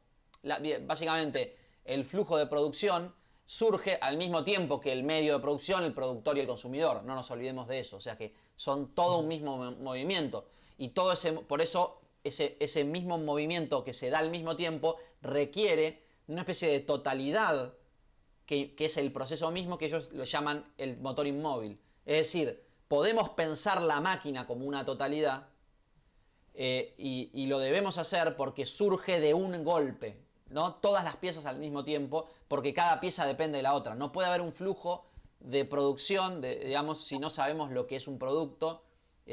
básicamente, el flujo de producción surge al mismo tiempo que el medio de producción, el productor y el consumidor. No nos olvidemos de eso. O sea que son todo un mismo movimiento. Y por eso ese mismo movimiento que se da al mismo tiempo requiere una especie de totalidad que es el proceso mismo que ellos lo llaman el motor inmóvil. Es decir, podemos pensar la máquina como una totalidad y lo debemos hacer porque surge de un golpe, ¿no? Todas las piezas al mismo tiempo, porque cada pieza depende de la otra. No puede haber un flujo de producción, digamos, si no sabemos lo que es un producto.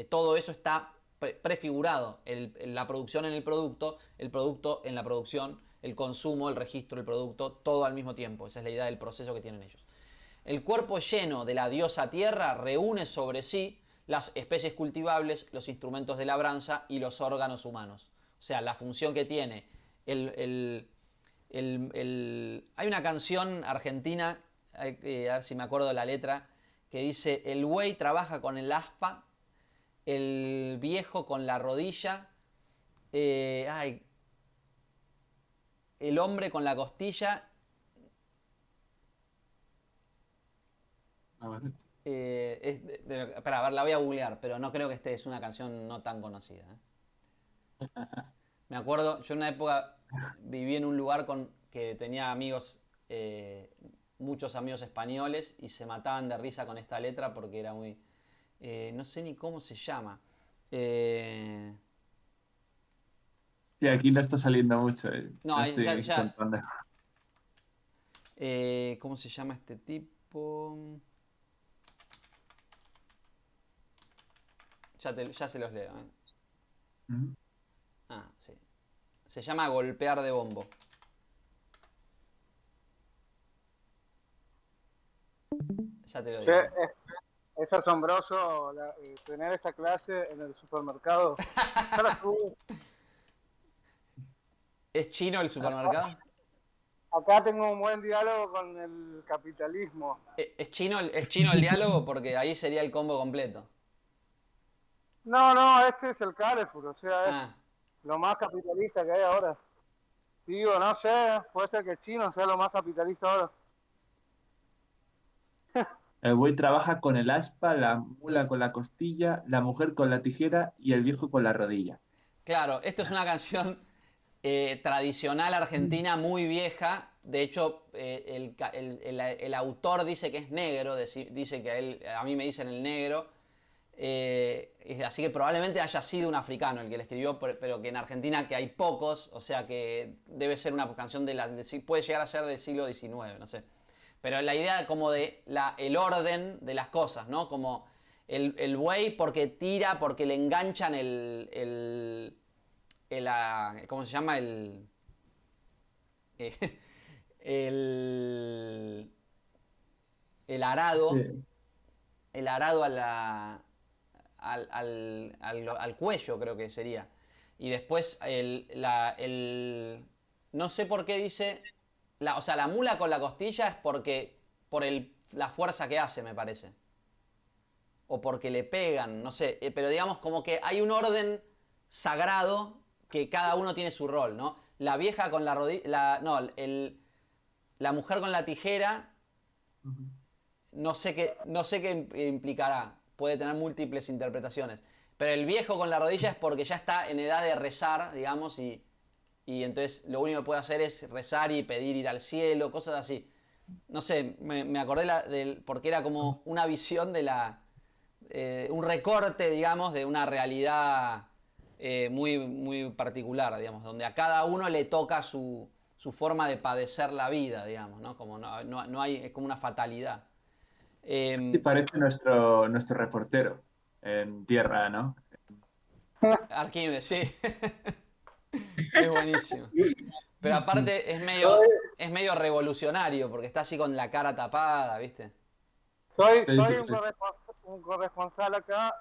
Todo eso está prefigurado. La producción en el producto en la producción, el consumo, el registro del producto, todo al mismo tiempo. Esa es la idea del proceso que tienen ellos. El cuerpo lleno de la diosa tierra reúne sobre sí las especies cultivables, los instrumentos de labranza y los órganos humanos. O sea, la función que tiene hay una canción argentina, a ver si me acuerdo de la letra, que dice: el buey trabaja con el aspa, el viejo con la rodilla, el hombre con la costilla. Espera, a ver, la voy a googlear, pero no creo que es una canción no tan conocida. Me acuerdo, yo en una época viví en un lugar que tenía amigos, muchos amigos españoles, y se mataban de risa con esta letra porque era muy... no sé ni cómo se llama. Sí, aquí no está saliendo mucho. No, No estoy ya. encontrando. ¿Cómo se llama este tipo? Ya se los leo. Ah, sí. Se llama Golpear de bombo. Ya te lo digo. Es asombroso tener esa clase en el supermercado. Yo la tuve. ¿Es chino el supermercado? Acá tengo un buen diálogo con el capitalismo. ¿Es chino el diálogo? Porque ahí sería el combo completo. No, este es el Carrefour, o sea, es Ah, lo más capitalista que hay ahora. Digo, no sé, puede ser que el chino sea lo más capitalista ahora. El buey trabaja con el aspa, la mula con la costilla, la mujer con la tijera y el viejo con la rodilla. claro, esto es una canción tradicional argentina muy vieja. De hecho, el autor dice que es negro, dice que a mí me dicen el negro. Así que probablemente haya sido un africano el que le escribió, pero que en Argentina que hay pocos, o sea que debe ser una canción puede llegar a ser del siglo XIX, no sé. Pero la idea como de el orden de las cosas, ¿no? Como el buey porque tira, porque le enganchan ¿cómo se llama? El arado. Sí. El arado al cuello, creo que sería. Y después no sé por qué dice... o sea, la mula con la costilla es por la fuerza que hace, me parece. O porque le pegan, no sé. Pero digamos como que hay un orden sagrado que cada uno tiene su rol, ¿no? La vieja con la rodilla... la mujer con la tijera... No sé qué implicará. Puede tener múltiples interpretaciones. Pero el viejo con la rodilla es porque ya está en edad de rezar, digamos, y entonces lo único que puede hacer es rezar y pedir ir al cielo, cosas así. No sé, me acordé porque era como una visión de un recorte, digamos, de una realidad muy, muy particular, digamos, donde a cada uno le toca su forma de padecer la vida, digamos, ¿no? Como no hay, es como una fatalidad. Sí, parece nuestro reportero en tierra, ¿no? Arquímedes, sí. Es buenísimo. Pero aparte es medio revolucionario porque está así con la cara tapada, ¿viste? Soy Sí. un corresponsal acá.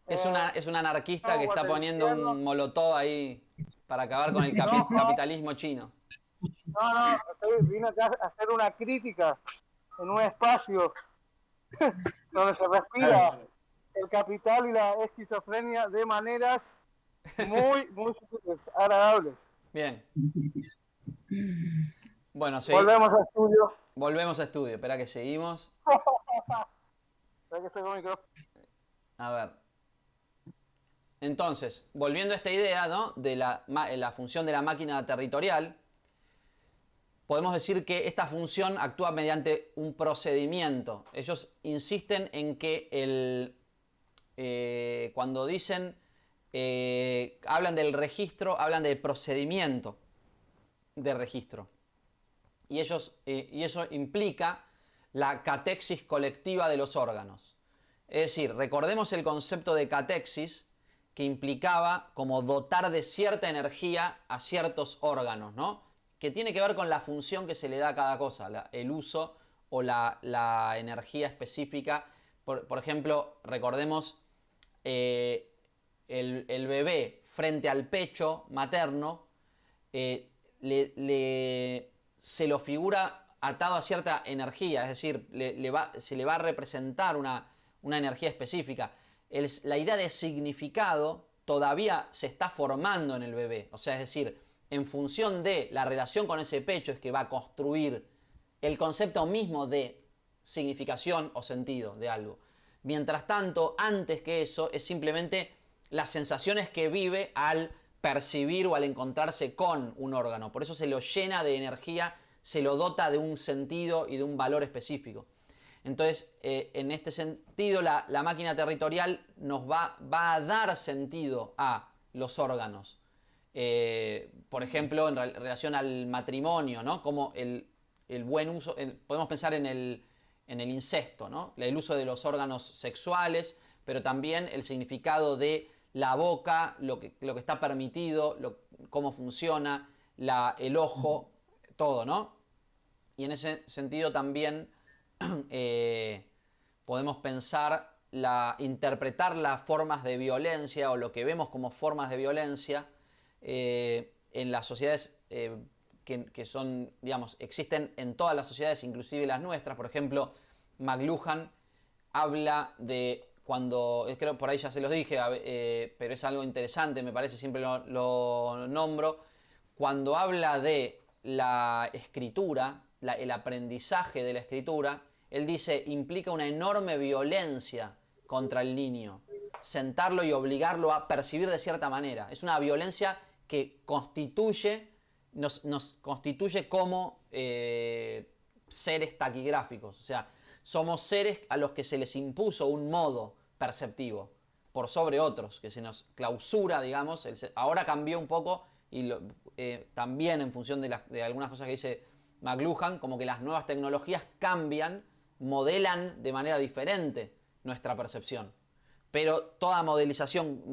Es un anarquista que está poniendo Guatemala. un molotov ahí para acabar con el capitalismo chino. No, vine acá a hacer una crítica en un espacio donde se respira el capital y la esquizofrenia de maneras muy, muy agradables. Bien. Bueno, sí. Volvemos al estudio. Volvemos a estudio. Espera que seguimos. Espera que estoy con el micrófono. A ver. Entonces, volviendo a esta idea, ¿no? De la función de la máquina territorial, podemos decir que esta función actúa mediante un procedimiento. Ellos insisten en que cuando dicen, hablan del registro, hablan del procedimiento de registro. Y eso implica la catexis colectiva de los órganos. Es decir, recordemos el concepto de catexis, que implicaba como dotar de cierta energía a ciertos órganos, ¿no? Que tiene que ver con la función que se le da a cada cosa, el uso o la energía específica. Por ejemplo, recordemos el bebé frente al pecho materno, se lo figura atado a cierta energía, es decir, se le va a representar una energía específica. La idea de significado todavía se está formando en el bebé, o sea, es decir, en función de la relación con ese pecho es que va a construir el concepto mismo de significación o sentido de algo. Mientras tanto, antes que eso, es simplemente las sensaciones que vive al percibir o al encontrarse con un órgano. Por eso se lo llena de energía, se lo dota de un sentido y de un valor específico. Entonces, en este sentido, la máquina territorial nos va a dar sentido a los órganos. Por ejemplo, en relación al matrimonio, ¿no? Como el buen uso, podemos pensar en el incesto, ¿no? El uso de los órganos sexuales, pero también el significado de la boca, lo que está permitido, cómo funciona, el ojo, todo, ¿no? Y en ese sentido también podemos pensar, interpretar las formas de violencia o lo que vemos como formas de violencia en las sociedades que son, digamos, existen en todas las sociedades, inclusive las nuestras. Por ejemplo, McLuhan habla de cuando, creo por ahí ya se los dije, pero es algo interesante, me parece, siempre lo nombro, cuando habla de la escritura, el aprendizaje de la escritura, él dice, implica una enorme violencia contra el niño, sentarlo y obligarlo a percibir de cierta manera. Es una violencia que nos constituye como seres taquigráficos, o sea, somos seres a los que se les impuso un modo perceptivo por sobre otros, que se nos clausura, digamos. Ahora cambió un poco y también en función de algunas cosas que dice McLuhan, como que las nuevas tecnologías cambian, modelan de manera diferente nuestra percepción. Pero toda modelización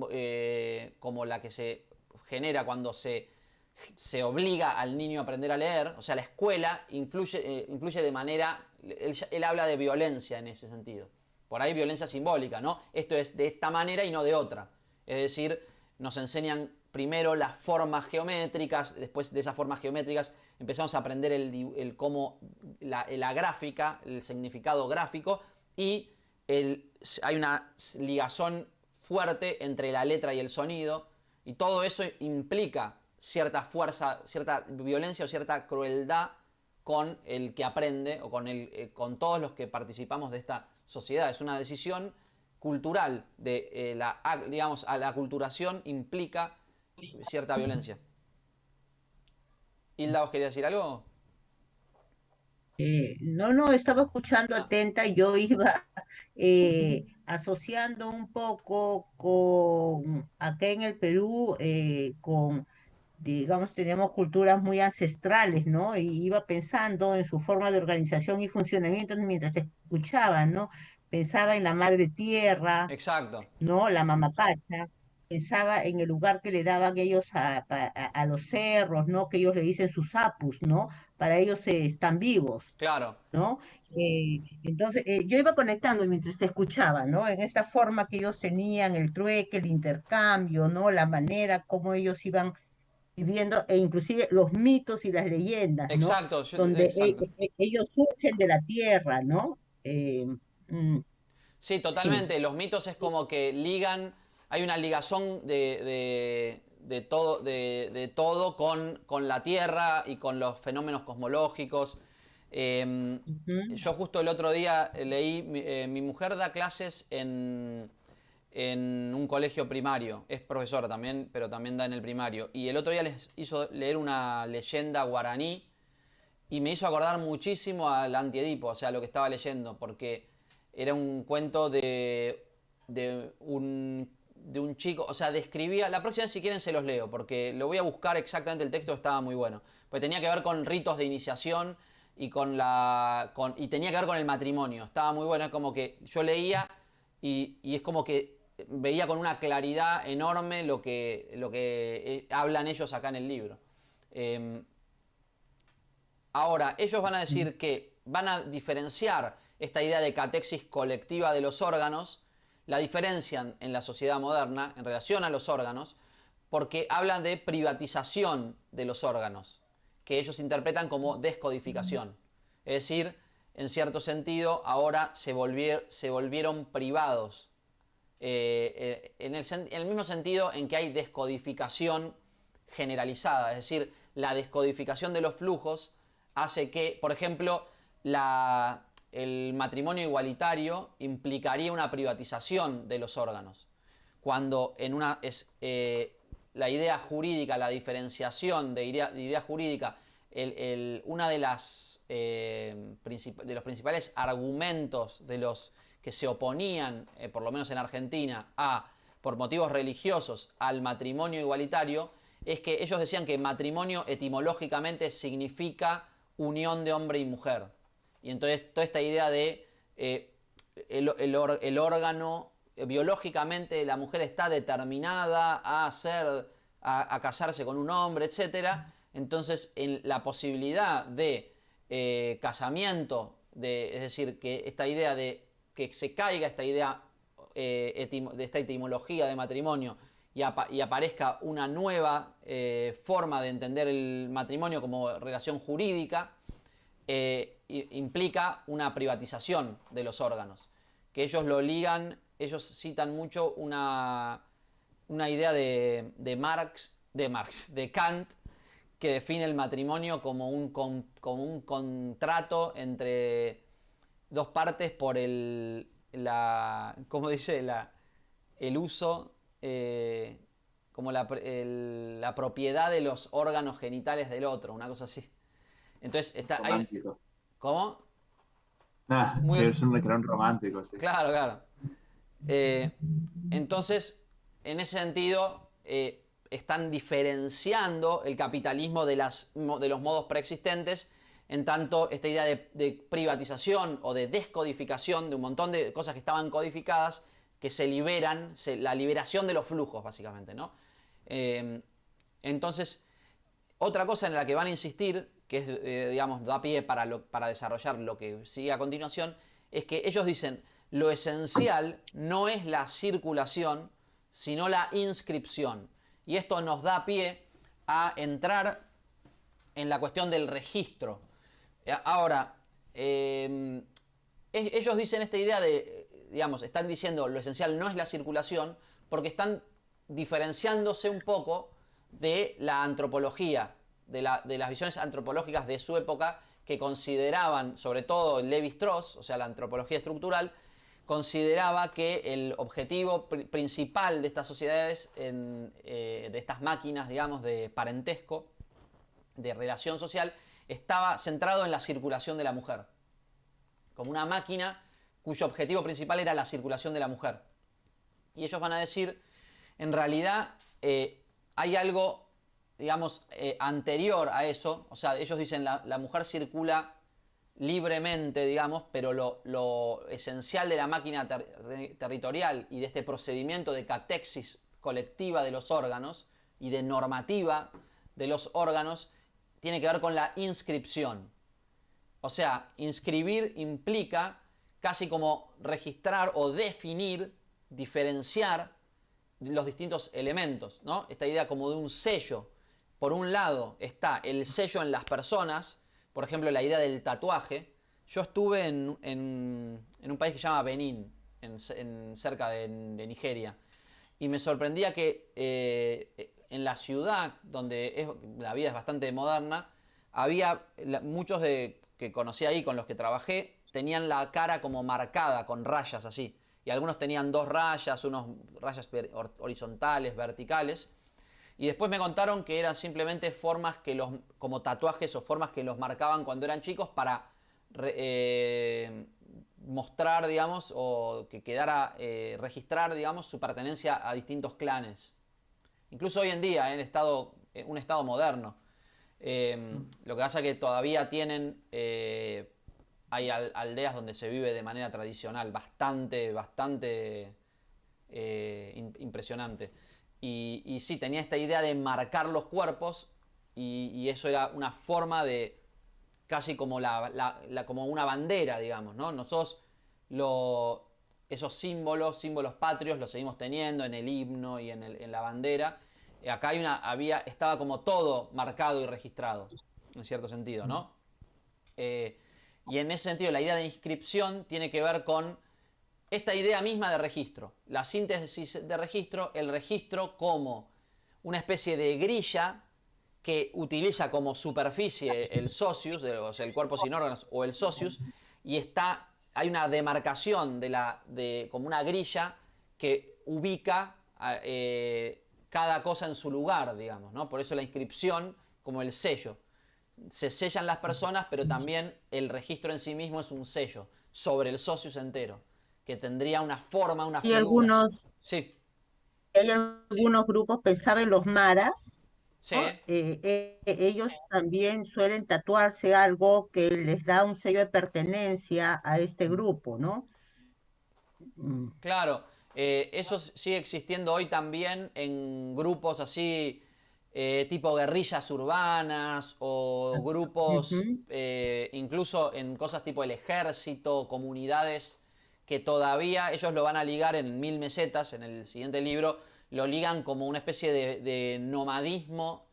como la que se genera cuando se obliga al niño a aprender a leer, o sea, la escuela influye de manera, él habla de violencia en ese sentido. Por ahí violencia simbólica, ¿no? Esto es de esta manera y no de otra. Es decir, nos enseñan primero las formas geométricas, después de esas formas geométricas empezamos a aprender cómo la gráfica, el significado gráfico, y hay una ligazón fuerte entre la letra y el sonido, y todo eso implica cierta fuerza, cierta violencia o cierta crueldad con el que aprende o con todos los que participamos de esta sociedad. Es una decisión cultural digamos, a la aculturación implica cierta violencia. Hilda, ¿os quería decir algo? No, estaba escuchando atenta y yo iba asociando un poco con acá en el Perú, digamos, tenemos culturas muy ancestrales, ¿no? Y iba pensando en su forma de organización y funcionamiento mientras escuchaba, ¿no? Pensaba en la madre tierra, Exacto. ¿no? La mamapacha, pensaba en el lugar que le daban ellos a los cerros, ¿no? Que ellos le dicen sus apus, ¿no? Para ellos están vivos, Claro. ¿no? Entonces, yo iba conectando mientras te escuchaba, ¿no? En esta forma que ellos tenían, el trueque, el intercambio, ¿no? La manera como ellos iban viviendo, e inclusive los mitos y las leyendas, ¿no? Exacto. Donde Exacto. ellos surgen de la tierra, ¿no? Mm, Sí, sí. totalmente. Los mitos es como que ligan, hay una ligazón de todo con la Tierra y con los fenómenos cosmológicos. Ujú. Yo justo el otro día leí, mi mujer da clases en un colegio primario, es profesora también, pero también da en el primario. Y el otro día les hizo leer una leyenda guaraní y me hizo acordar muchísimo al Antiedipo, o sea, lo que estaba leyendo, porque era un cuento de un chico, o sea, describía, la próxima vez si quieren se los leo, porque lo voy a buscar exactamente, el texto estaba muy bueno, porque tenía que ver con ritos de iniciación y y tenía que ver con el matrimonio, estaba muy bueno, es como que yo leía y es como que veía con una claridad enorme lo que hablan ellos acá en el libro. Ahora, ellos van a decir que van a diferenciar esta idea de catexis colectiva de los órganos, la diferencian en la sociedad moderna en relación a los órganos, porque hablan de privatización de los órganos, que ellos interpretan como descodificación. Es decir, en cierto sentido, ahora se volvieron privados. En el mismo sentido en que hay descodificación generalizada, es decir, la descodificación de los flujos hace que, por ejemplo, el matrimonio igualitario implicaría una privatización de los órganos. Cuando la idea jurídica, la diferenciación de idea jurídica, una de los principales argumentos de los que se oponían, por lo menos en Argentina, por motivos religiosos, al matrimonio igualitario, es que ellos decían que matrimonio etimológicamente significa unión de hombre y mujer. Y entonces toda esta idea de el órgano, biológicamente la mujer está determinada a casarse con un hombre, etc. Entonces en la posibilidad de casamiento, es decir, que esta idea de que se caiga esta idea de esta etimología de matrimonio y aparezca una nueva forma de entender el matrimonio como relación jurídica, implica una privatización de los órganos. Que ellos lo ligan, ellos citan mucho una idea de Kant, que define el matrimonio como un contrato entre dos partes por ¿cómo dice? El uso, como la propiedad de los órganos genitales del otro, una cosa así. Entonces está ahí. ¿Cómo? Que es un romántico, sí. Claro, claro. Entonces, en ese sentido, están diferenciando el capitalismo de los modos preexistentes, en tanto esta idea de privatización o de descodificación de un montón de cosas que estaban codificadas, que se liberan, la liberación de los flujos, básicamente, ¿no? Entonces, otra cosa en la que van a insistir, que es, digamos, da pie para desarrollar lo que sigue a continuación, es que ellos dicen, lo esencial no es la circulación, sino la inscripción. Y esto nos da pie a entrar en la cuestión del registro. Ahora, ellos dicen esta idea de, digamos, están diciendo lo esencial no es la circulación, porque están diferenciándose un poco de la antropología, de las visiones antropológicas de su época, que consideraban, sobre todo Lévi-Strauss, o sea, la antropología estructural, consideraba que el objetivo principal de estas sociedades, de estas máquinas, digamos, de parentesco, de relación social, estaba centrado en la circulación de la mujer. Como una máquina cuyo objetivo principal era la circulación de la mujer. Y ellos van a decir, en realidad, hay algo, digamos, anterior a eso. O sea, ellos dicen la mujer circula libremente, digamos, pero lo esencial de la máquina territorial y de este procedimiento de catexis colectiva de los órganos y de normativa de los órganos tiene que ver con la inscripción. O sea, inscribir implica casi como registrar o definir, diferenciar los distintos elementos, ¿no? Esta idea como de un sello. Por un lado está el sello en las personas, por ejemplo, la idea del tatuaje. Yo estuve en un país que se llama Benín, cerca de Nigeria, y me sorprendía que en la ciudad, donde la vida es bastante moderna, había muchos que conocí ahí, con los que trabajé, tenían la cara como marcada, con rayas así. Y algunos tenían 2 rayas, unas rayas horizontales, verticales. Y después me contaron que eran simplemente formas que como tatuajes o formas que los marcaban cuando eran chicos para mostrar, digamos, o que quedara registrar, digamos, su pertenencia a distintos clanes. Incluso hoy en día, en un estado moderno. Lo que pasa es que todavía hay aldeas donde se vive de manera tradicional, bastante impresionante. Y sí, tenía esta idea de marcar los cuerpos y eso era una forma de casi como como una bandera, digamos, ¿no? Nosotros esos símbolos patrios los seguimos teniendo en el himno y en la bandera. Acá estaba como todo marcado y registrado, en cierto sentido, ¿no? Y en ese sentido la idea de inscripción tiene que ver con esta idea misma de registro. La síntesis de registro, el registro como una especie de grilla que utiliza como superficie el socius, o sea, el cuerpo sin órganos, o el socius, y hay una demarcación como una grilla que ubica cada cosa en su lugar, digamos, ¿no? Por eso la inscripción como el sello. Se sellan las personas, pero también el registro en sí mismo es un sello sobre el socius entero, que tendría una forma, una figura. Sí. Hay algunos grupos, pensaba en los maras, Sí. ¿no? Ellos también suelen tatuarse algo que les da un sello de pertenencia a este grupo, ¿no? Claro, eso sigue existiendo hoy también en grupos así, tipo guerrillas urbanas o grupos, incluso en cosas tipo el ejército, comunidades que todavía ellos lo van a ligar en 1000 mesetas, en el siguiente libro, lo ligan como una especie de nomadismo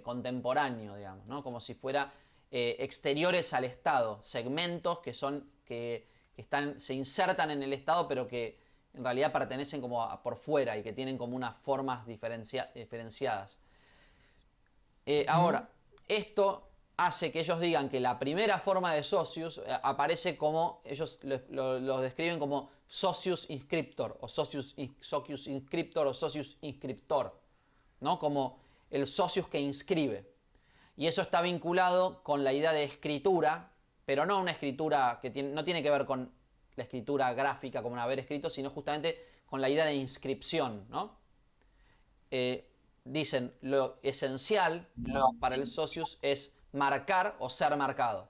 contemporáneo, digamos, ¿no? Como si fuera exteriores al Estado, segmentos que se insertan en el Estado, pero que en realidad pertenecen como por fuera y que tienen como unas formas diferenciadas. Ahora, esto hace que ellos digan que la primera forma de socius aparece como, ellos lo describen como socius inscriptor, o socius inscriptor, o socius inscriptor, ¿no? Como el socius que inscribe. Y eso está vinculado con la idea de escritura, pero no una escritura que no tiene que ver con la escritura gráfica como un haber escrito, sino justamente con la idea de inscripción, ¿no? Dicen, lo esencial para el socius es marcar o ser marcado,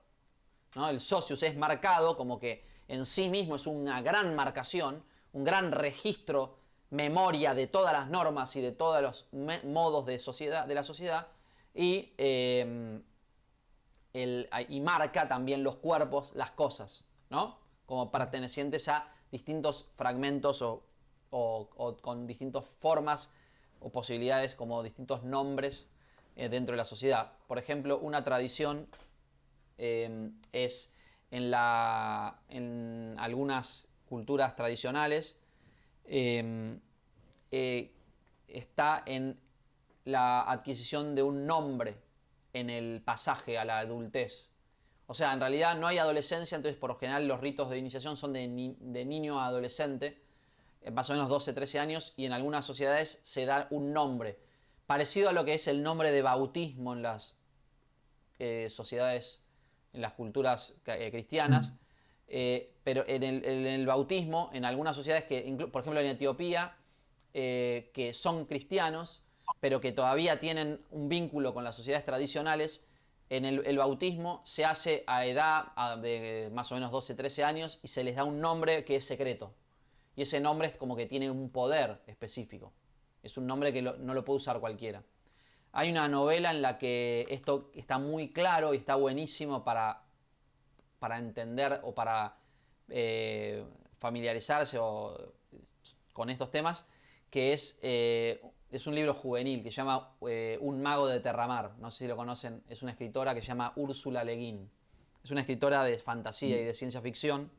¿no? El socius es marcado como que en sí mismo es una gran marcación, un gran registro, memoria de todas las normas y de todos los modos de la sociedad, y marca también los cuerpos, las cosas, ¿no? Como pertenecientes a distintos fragmentos o con distintas formas o posibilidades, como distintos nombres dentro de la sociedad. Por ejemplo, una tradición es en algunas culturas tradicionales está en la adquisición de un nombre en el pasaje a la adultez. O sea, en realidad no hay adolescencia, entonces por lo general los ritos de iniciación son de niño a adolescente, más o menos 12, 13 años, y en algunas sociedades se da un nombre, parecido a lo que es el nombre de bautismo en las sociedades, en las culturas cristianas, pero en el bautismo, en algunas sociedades, por ejemplo en Etiopía, que son cristianos, pero que todavía tienen un vínculo con las sociedades tradicionales, en el bautismo se hace a edad de más o menos 12, 13 años y se les da un nombre que es secreto. Y ese nombre es como que tiene un poder específico. Es un nombre que no lo puede usar cualquiera. Hay una novela en la que esto está muy claro y está buenísimo para entender o para familiarizarse con estos temas, que es un libro juvenil que se llama Un mago de Terramar. No sé si lo conocen, es una escritora que se llama Úrsula Le Guin. Es una escritora de fantasía y de ciencia ficción,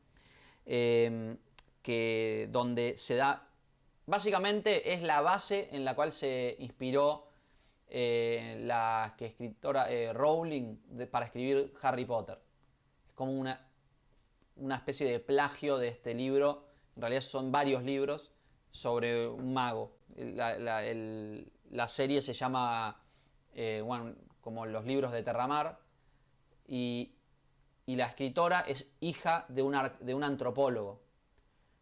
donde se da, básicamente es la base en la cual se inspiró la escritora Rowling para escribir Harry Potter. Es como una especie de plagio de este libro. En realidad son varios libros sobre un mago. la serie se llama, bueno, como los libros de Terramar, y la escritora es hija de un antropólogo.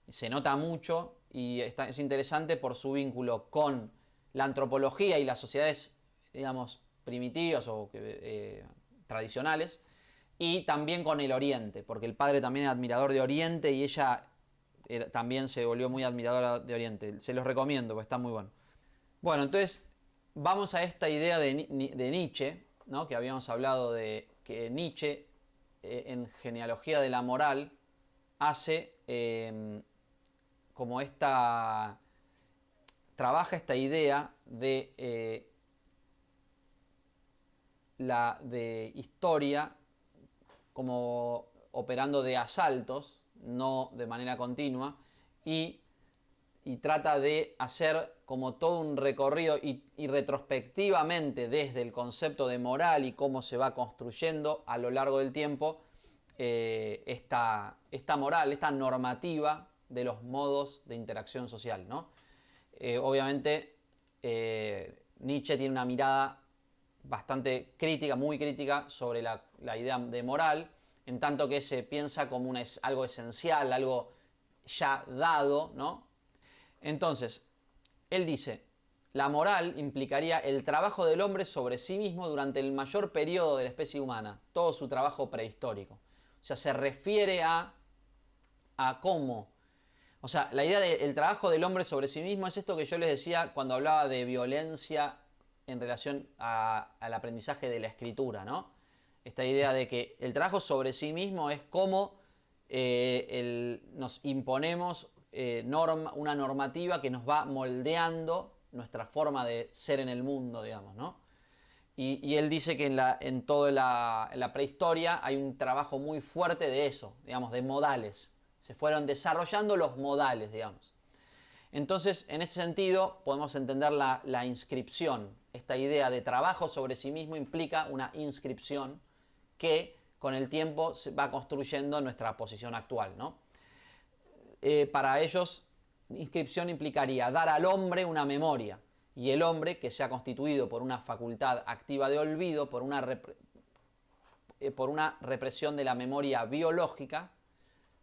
Se nota mucho y es interesante por su vínculo con la antropología y las sociedades, digamos, primitivas o tradicionales, y también con el Oriente, porque el padre también era admirador de Oriente y ella también se volvió muy admiradora de Oriente. Se los recomiendo, porque está muy bueno. Bueno, entonces vamos a esta idea de Nietzsche, ¿no? Que habíamos hablado de que Nietzsche, en Genealogía de la Moral, hace como trabaja esta idea de de historia como operando de asaltos, no de manera continua, y trata de hacer como todo un recorrido y retrospectivamente desde el concepto de moral y cómo se va construyendo a lo largo del tiempo esta moral, esta normativa de los modos de interacción social, ¿no? Obviamente Nietzsche tiene una mirada bastante crítica, muy crítica sobre la idea de moral, en tanto que se piensa como algo esencial, algo ya dado, ¿no? Entonces, él dice, la moral implicaría el trabajo del hombre sobre sí mismo durante el mayor periodo de la especie humana, todo su trabajo prehistórico. O sea, se refiere a cómo. O sea, la idea del trabajo del hombre sobre sí mismo es esto que yo les decía cuando hablaba de violencia en relación al aprendizaje de la escritura, ¿no? Esta idea de que el trabajo sobre sí mismo es cómo nos imponemos una normativa que nos va moldeando nuestra forma de ser en el mundo, digamos, ¿no? Y él dice que en toda la prehistoria hay un trabajo muy fuerte de eso, digamos, de modales. Se fueron desarrollando los modales, digamos. Entonces, en ese sentido, podemos entender la inscripción. Esta idea de trabajo sobre sí mismo implica una inscripción que con el tiempo se va construyendo nuestra posición actual, ¿no? Para ellos, inscripción implicaría dar al hombre una memoria, y el hombre, que se ha constituido por una facultad activa de olvido, por una represión de la memoria biológica,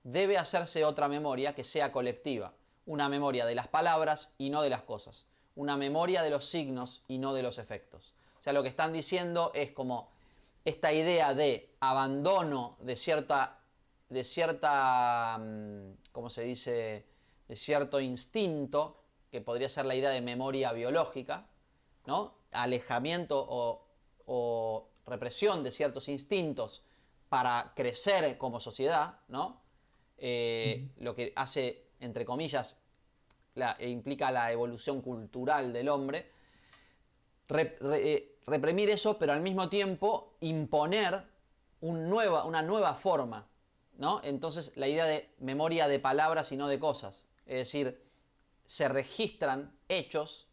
debe hacerse otra memoria que sea colectiva, una memoria de las palabras y no de las cosas, una memoria de los signos y no de los efectos. O sea, lo que están diciendo es como esta idea de abandono de cierta, ¿cómo se dice?, de cierto instinto, que podría ser la idea de memoria biológica, ¿no? Alejamiento o represión de ciertos instintos para crecer como sociedad, ¿no? Lo que hace, entre comillas, implica la evolución cultural del hombre, reprimir eso, pero al mismo tiempo imponer una nueva forma, ¿no? Entonces la idea de memoria de palabras y no de cosas, es decir, se registran hechos,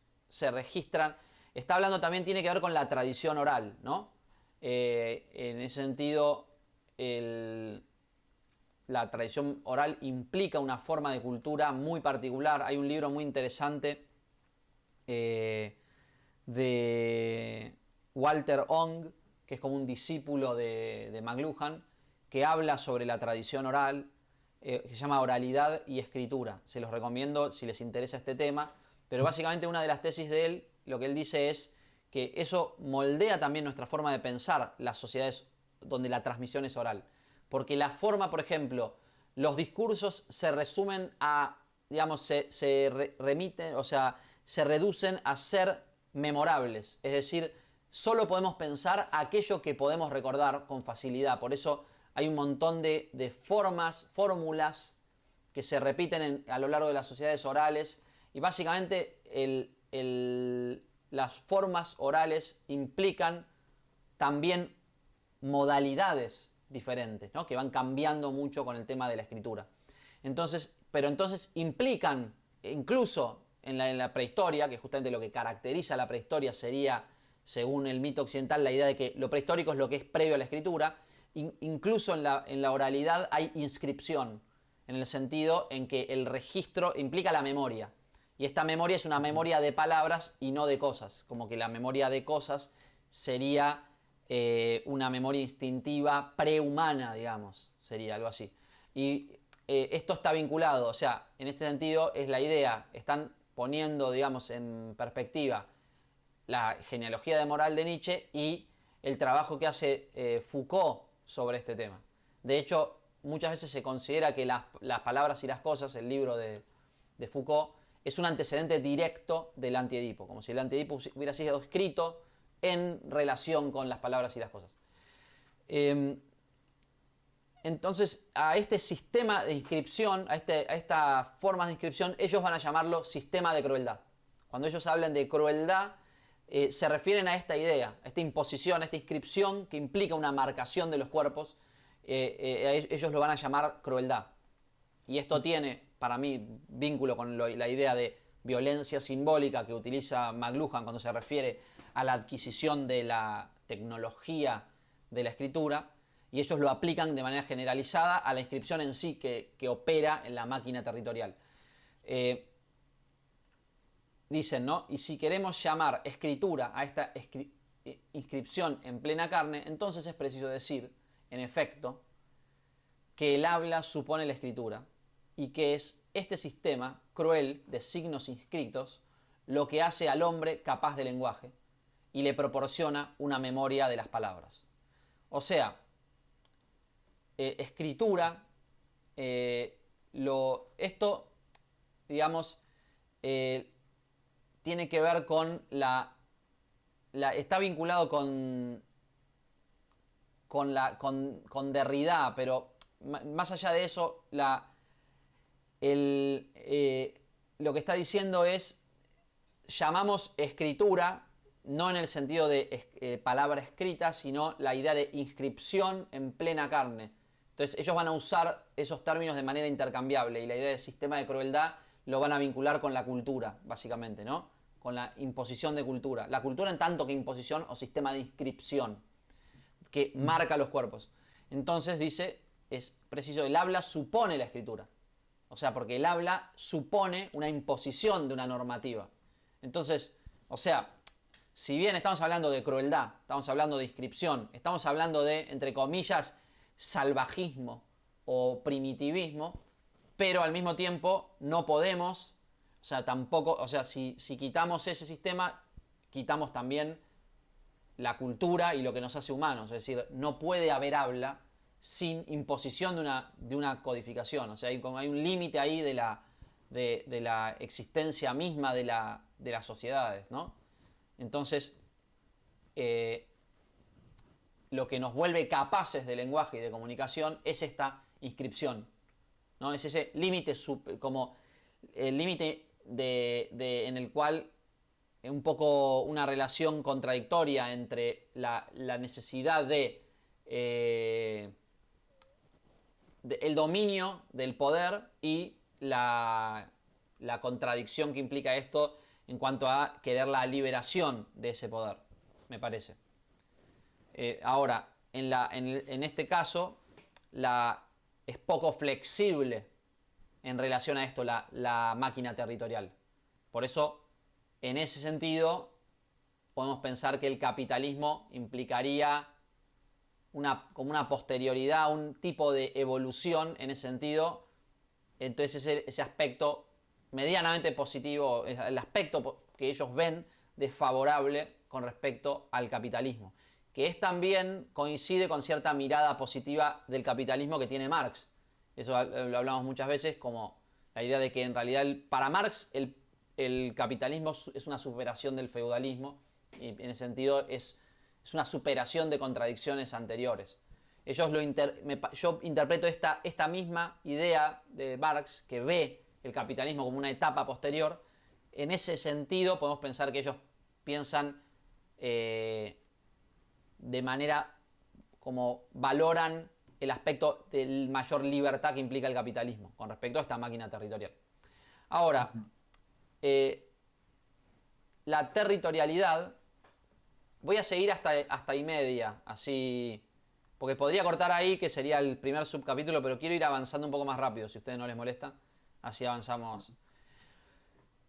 está hablando también, tiene que ver con la tradición oral, ¿no? En ese sentido, la tradición oral implica una forma de cultura muy particular. Hay un libro muy interesante de Walter Ong, que es como un discípulo de McLuhan, que habla sobre la tradición oral, que se llama Oralidad y Escritura. Se los recomiendo si les interesa este tema, pero básicamente una de las tesis de él, lo que él dice es que eso moldea también nuestra forma de pensar las sociedades donde la transmisión es oral. Porque la forma, por ejemplo, los discursos se resumen a, digamos, remiten, o sea, se reducen a ser memorables. Es decir, solo podemos pensar aquello que podemos recordar con facilidad. Por eso hay un montón de fórmulas que se repiten a lo largo de las sociedades orales. Y básicamente las formas orales implican también modalidades diferentes, ¿no? Que van cambiando mucho con el tema de la escritura. Pero entonces implican, incluso en la prehistoria, que justamente lo que caracteriza a la prehistoria sería, según el mito occidental, la idea de que lo prehistórico es lo que es previo a la escritura, incluso en la oralidad hay inscripción, en el sentido en que el registro implica la memoria. Y esta memoria es una memoria de palabras y no de cosas. Como que la memoria de cosas sería una memoria instintiva prehumana, digamos. Sería algo así. Y esto está vinculado, o sea, en este sentido es la idea. Están poniendo, digamos, en perspectiva la genealogía de moral de Nietzsche y el trabajo que hace Foucault sobre este tema. De hecho, muchas veces se considera que las palabras y las cosas, el libro de Foucault, es un antecedente directo del Antiedipo, como si el Antiedipo hubiera sido escrito en relación con las palabras y las cosas. Entonces, a este sistema de inscripción, a estas formas de inscripción, ellos van a llamarlo sistema de crueldad. Cuando ellos hablan de crueldad, se refieren a esta idea, a esta imposición, a esta inscripción que implica una marcación de los cuerpos. Ellos lo van a llamar crueldad. Y esto tiene, para mí, vínculo con la idea de violencia simbólica que utiliza McLuhan cuando se refiere a la adquisición de la tecnología de la escritura, y ellos lo aplican de manera generalizada a la inscripción en sí que opera en la máquina territorial. Dicen, ¿no? Y si queremos llamar escritura a esta inscripción en plena carne, entonces es preciso decir, en efecto, que el habla supone la escritura y que es este sistema cruel de signos inscritos lo que hace al hombre capaz de lenguaje y le proporciona una memoria de las palabras. O sea, escritura, esto, digamos, tiene que ver con está vinculado con Derrida, pero más allá de eso, lo que está diciendo es, llamamos escritura, no en el sentido de palabra escrita, sino la idea de inscripción en plena carne. Entonces ellos van a usar esos términos de manera intercambiable y la idea del sistema de crueldad lo van a vincular con la cultura, básicamente, ¿no? Con la imposición de cultura. La cultura en tanto que imposición o sistema de inscripción que marca los cuerpos. Entonces dice, es preciso, el habla supone la escritura. O sea, porque el habla supone una imposición de una normativa. Entonces, o sea, si bien estamos hablando de crueldad, estamos hablando de inscripción, estamos hablando de, entre comillas, salvajismo o primitivismo, pero al mismo tiempo no podemos, o sea, tampoco, o sea, si quitamos ese sistema, quitamos también la cultura y lo que nos hace humanos. Es decir, no puede haber habla sin imposición de una codificación. O sea, hay un límite ahí de la existencia misma de las sociedades, ¿no? Entonces, lo que nos vuelve capaces de lenguaje y de comunicación es esta inscripción, ¿no? Es ese límite, como el límite en el cual un poco una relación contradictoria entre la necesidad el dominio del poder y la contradicción que implica esto en cuanto a querer la liberación de ese poder, me parece. Ahora, en este caso, es poco flexible en relación a esto la máquina territorial. Por eso, en ese sentido, podemos pensar que el capitalismo implicaría como una posterioridad, un tipo de evolución en ese sentido. Entonces ese aspecto medianamente positivo, el aspecto que ellos ven desfavorable con respecto al capitalismo, que también coincide con cierta mirada positiva del capitalismo que tiene Marx. Eso lo hablamos muchas veces, como la idea de que en realidad para Marx el capitalismo es una superación del feudalismo y en ese sentido es una superación de contradicciones anteriores. Yo interpreto esta misma idea de Marx, que ve el capitalismo como una etapa posterior. En ese sentido podemos pensar que ellos piensan de manera como valoran el aspecto de mayor libertad que implica el capitalismo con respecto a esta máquina territorial. Ahora, la territorialidad, voy a seguir hasta y media, así, porque podría cortar ahí, que sería el primer subcapítulo, pero quiero ir avanzando un poco más rápido, si a ustedes no les molesta, así avanzamos.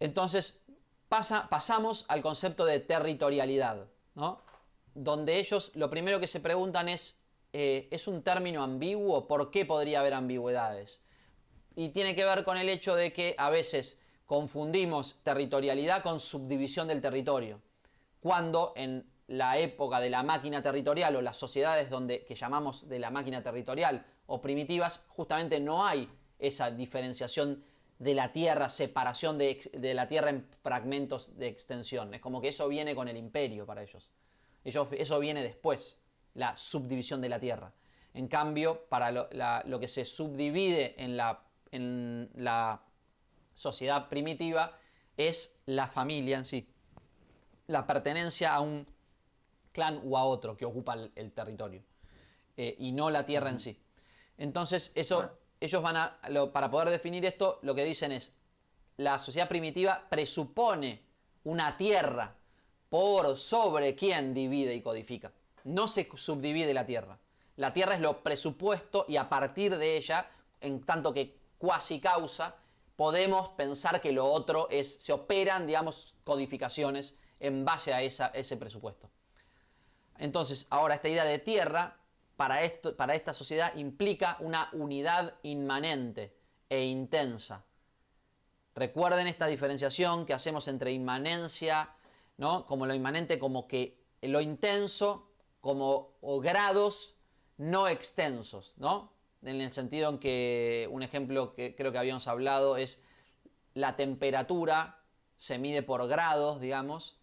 Entonces pasamos al concepto de territorialidad, ¿no? Donde ellos lo primero que se preguntan ¿es un término ambiguo? ¿Por qué podría haber ambigüedades? Y tiene que ver con el hecho de que a veces confundimos territorialidad con subdivisión del territorio, cuando en la época de la máquina territorial o las sociedades que llamamos de la máquina territorial o primitivas, justamente no hay esa diferenciación de la tierra, separación de la tierra en fragmentos de extensión. Es como que eso viene con el imperio para ellos. Eso viene después, la subdivisión de la tierra. En cambio, para lo que se subdivide en la sociedad primitiva es la familia en sí, la pertenencia a un clan u a otro que ocupa el territorio, y no la tierra en sí. Entonces, ellos para poder definir esto, lo que dicen es, la sociedad primitiva presupone una tierra por sobre quien divide y codifica. No se subdivide la tierra. La tierra es lo presupuesto y a partir de ella, en tanto que cuasi causa, podemos pensar que lo otro se operan, digamos, codificaciones en base a ese presupuesto. Entonces, ahora esta idea de tierra, para esta sociedad, implica una unidad inmanente e intensa. Recuerden esta diferenciación que hacemos entre inmanencia, ¿no? Como lo inmanente, como que lo intenso, o grados no extensos, ¿no? En el sentido en que un ejemplo que creo que habíamos hablado es la temperatura se mide por grados, digamos,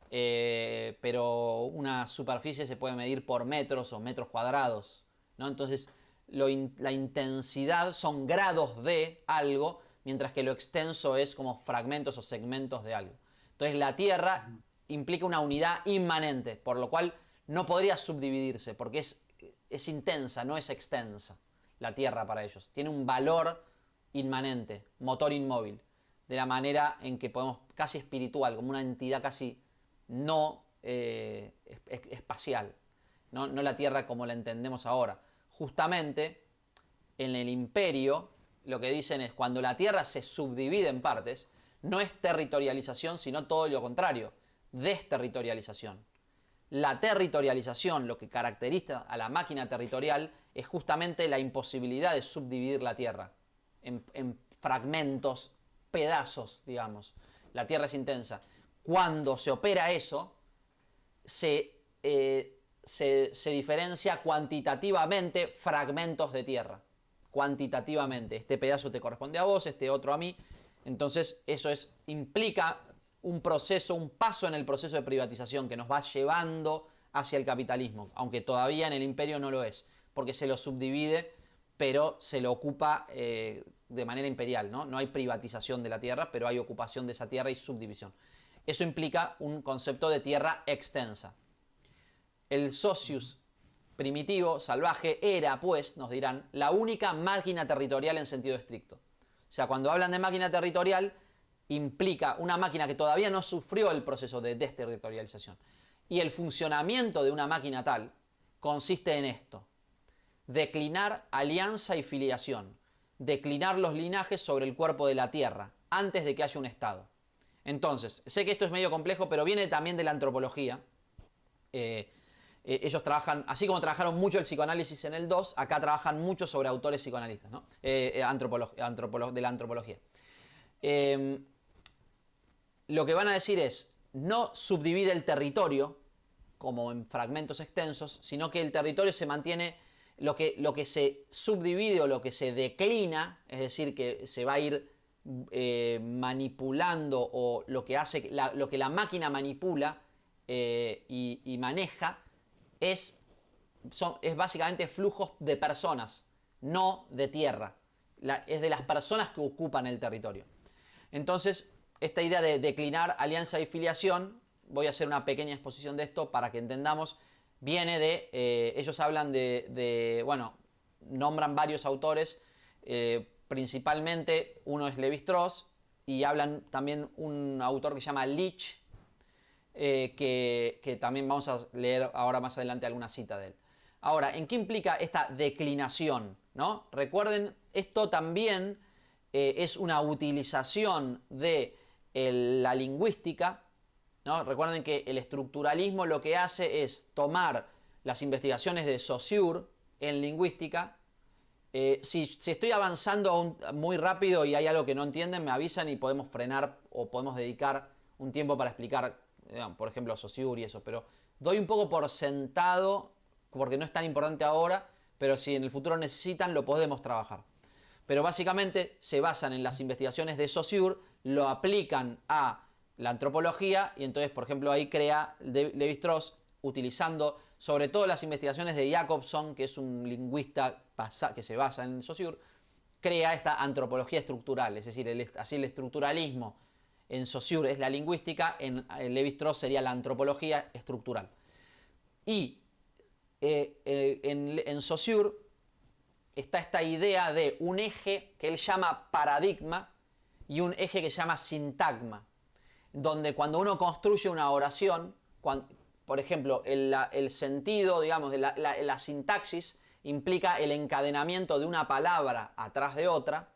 pero una superficie se puede medir por metros o metros cuadrados, ¿no? Entonces la intensidad son grados de algo, mientras que lo extenso es como fragmentos o segmentos de algo. Entonces la Tierra implica una unidad inmanente, por lo cual no podría subdividirse, porque es intensa, no es extensa la Tierra para ellos. Tiene un valor inmanente, motor inmóvil, de la manera en que podemos, casi espiritual, como una entidad casi no espacial, no la Tierra como la entendemos ahora. Justamente en el imperio lo que dicen es cuando la Tierra se subdivide en partes, no es territorialización, sino todo lo contrario, desterritorialización. La territorialización, lo que caracteriza a la máquina territorial, es justamente la imposibilidad de subdividir la Tierra en fragmentos, pedazos, digamos. La Tierra es intensa. Cuando se opera eso, se diferencia cuantitativamente fragmentos de Tierra. Cuantitativamente. Este pedazo te corresponde a vos, este otro a mí. Entonces eso implica un proceso, un paso en el proceso de privatización que nos va llevando hacia el capitalismo, aunque todavía en el imperio no lo es, porque se lo subdivide, pero se lo ocupa de manera imperial, ¿no? No hay privatización de la tierra, pero hay ocupación de esa tierra y subdivisión. Eso implica un concepto de tierra extensa. El socius primitivo, salvaje, era, pues, nos dirán, la única máquina territorial en sentido estricto. O sea, cuando hablan de máquina territorial, implica una máquina que todavía no sufrió el proceso de desterritorialización. Y el funcionamiento de una máquina tal consiste en esto: declinar alianza y filiación, declinar los linajes sobre el cuerpo de la tierra, antes de que haya un Estado. Entonces, sé que esto es medio complejo, pero viene también de la antropología. Ellos trabajan, así como trabajaron mucho el psicoanálisis en el 2, acá trabajan mucho sobre autores psicoanalistas, ¿no? De la antropología. Lo que van a decir es, no subdivide el territorio como en fragmentos extensos, sino que el territorio se mantiene, lo que se subdivide o lo que se declina, es decir, que se va a ir manipulando, o lo que la máquina manipula y maneja, es básicamente flujos de personas, no de tierra. Es de las personas que ocupan el territorio. Entonces, esta idea de declinar alianza y filiación, voy a hacer una pequeña exposición de esto para que entendamos, viene de, ellos hablan bueno, nombran varios autores, principalmente uno es Lévi-Strauss, y hablan también un autor que se llama Leach, que también vamos a leer ahora más adelante alguna cita de él. Ahora, ¿en qué implica esta declinación? ¿No? Recuerden, esto también es una utilización de la lingüística, ¿no? Recuerden que el estructuralismo lo que hace es tomar las investigaciones de Saussure en lingüística. Si estoy avanzando muy rápido y hay algo que no entienden, me avisan y podemos frenar o podemos dedicar un tiempo para explicar, por ejemplo, Saussure y eso. Pero doy un poco por sentado, porque no es tan importante ahora, pero si en el futuro necesitan, lo podemos trabajar. Pero básicamente se basan en las investigaciones de Saussure, lo aplican a la antropología y entonces, por ejemplo, ahí crea Lévi-Strauss, utilizando sobre todo las investigaciones de Jacobson, que es un lingüista que se basa en Saussure, crea esta antropología estructural, es decir, así el estructuralismo en Saussure es la lingüística, en Lévi-Strauss sería la antropología estructural. Y en Saussure está esta idea de un eje que él llama paradigma y un eje que se llama sintagma, donde cuando uno construye una oración, por ejemplo, el sentido, digamos, de la sintaxis implica el encadenamiento de una palabra atrás de otra,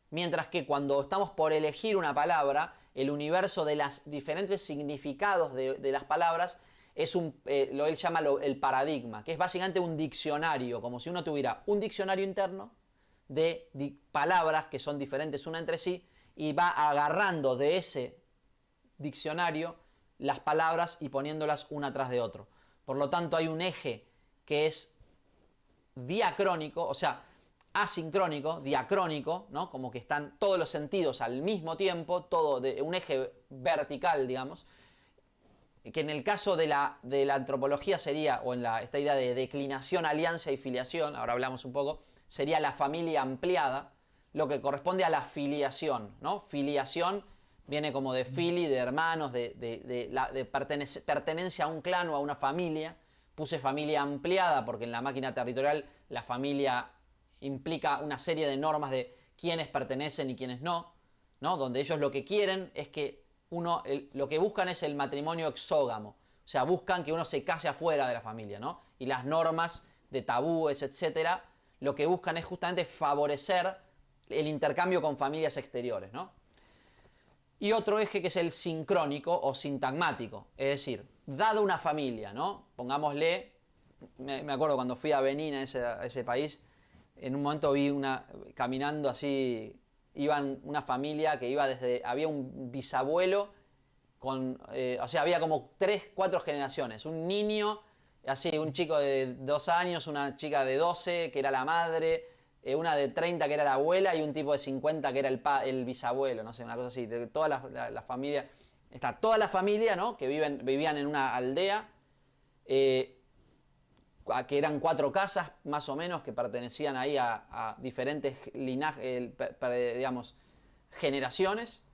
mientras que cuando estamos por elegir una palabra, el universo de los diferentes significados de las palabras es lo que él llama el paradigma, que es básicamente un diccionario, como si uno tuviera un diccionario interno de palabras que son diferentes una entre sí y va agarrando de ese diccionario las palabras y poniéndolas una tras de otro. Por lo tanto, hay un eje que es diacrónico, o sea, asincrónico, diacrónico, ¿no? Como que están todos los sentidos al mismo tiempo, todo de un eje vertical, digamos, que en el caso de la antropología sería, o en esta idea de declinación, alianza y filiación, ahora hablamos un poco, sería la familia ampliada, lo que corresponde a la filiación, ¿no? Filiación viene como de fili, de hermanos, de pertenencia a un clan o a una familia. Puse familia ampliada porque en la máquina territorial la familia implica una serie de normas de quiénes pertenecen y quiénes no, ¿no? Donde ellos lo que quieren es que lo que buscan es el matrimonio exógamo, o sea, buscan que uno se case afuera de la familia, ¿no? Y las normas de tabúes, etcétera, lo que buscan es justamente favorecer el intercambio con familias exteriores, ¿no? Y otro eje que es el sincrónico o sintagmático, es decir, dado una familia, ¿no? Pongámosle, me acuerdo cuando fui a Benín, a ese país, en un momento vi caminando así, iban una familia que iba había un bisabuelo, o sea, había como 3, 4 generaciones, un niño, así, un chico de 2 años, una chica de 12 que era la madre, una de 30 que era la abuela y un tipo de 50 que era el bisabuelo, no sé, una cosa así, de toda la familia. Está toda la familia, ¿no? Que vivían en una aldea, que eran 4 casas más o menos, que pertenecían ahí a diferentes linajes, digamos, generaciones.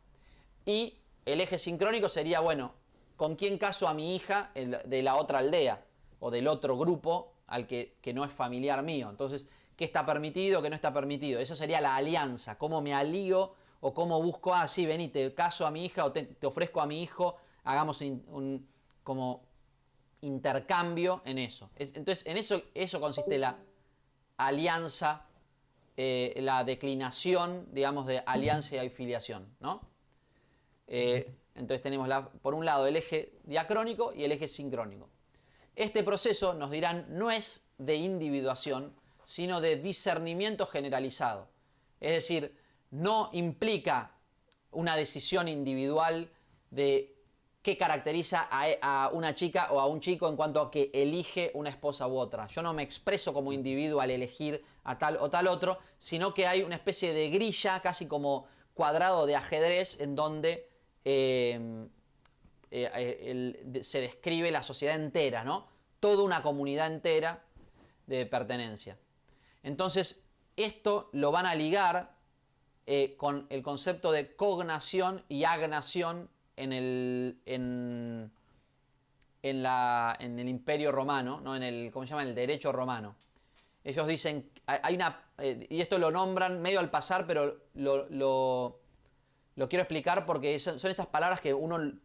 Y el eje sincrónico sería, bueno, ¿con quién caso a mi hija de la otra aldea o del otro grupo que no es familiar mío? Entonces, ¿qué está permitido, qué no está permitido? Esa sería la alianza, cómo me alío o cómo busco, sí, vení, te caso a mi hija o te ofrezco a mi hijo, hagamos como intercambio en eso. Entonces, en eso consiste la alianza, la declinación, digamos, de alianza y filiación, ¿no? Entonces tenemos, por un lado, el eje diacrónico y el eje sincrónico. Este proceso, nos dirán, no es de individuación, sino de discernimiento generalizado. Es decir, no implica una decisión individual de qué caracteriza a una chica o a un chico en cuanto a que elige una esposa u otra. Yo no me expreso como individuo al elegir a tal o tal otro, sino que hay una especie de grilla, casi como cuadrado de ajedrez, en donde se describe la sociedad entera, ¿no? Toda una comunidad entera de pertenencia. Entonces, esto lo van a ligar con el concepto de cognación y agnación en el Imperio Romano, ¿no? ¿Cómo se llama? En el derecho romano. Ellos dicen, y esto lo nombran medio al pasar, pero lo quiero explicar porque son esas palabras que uno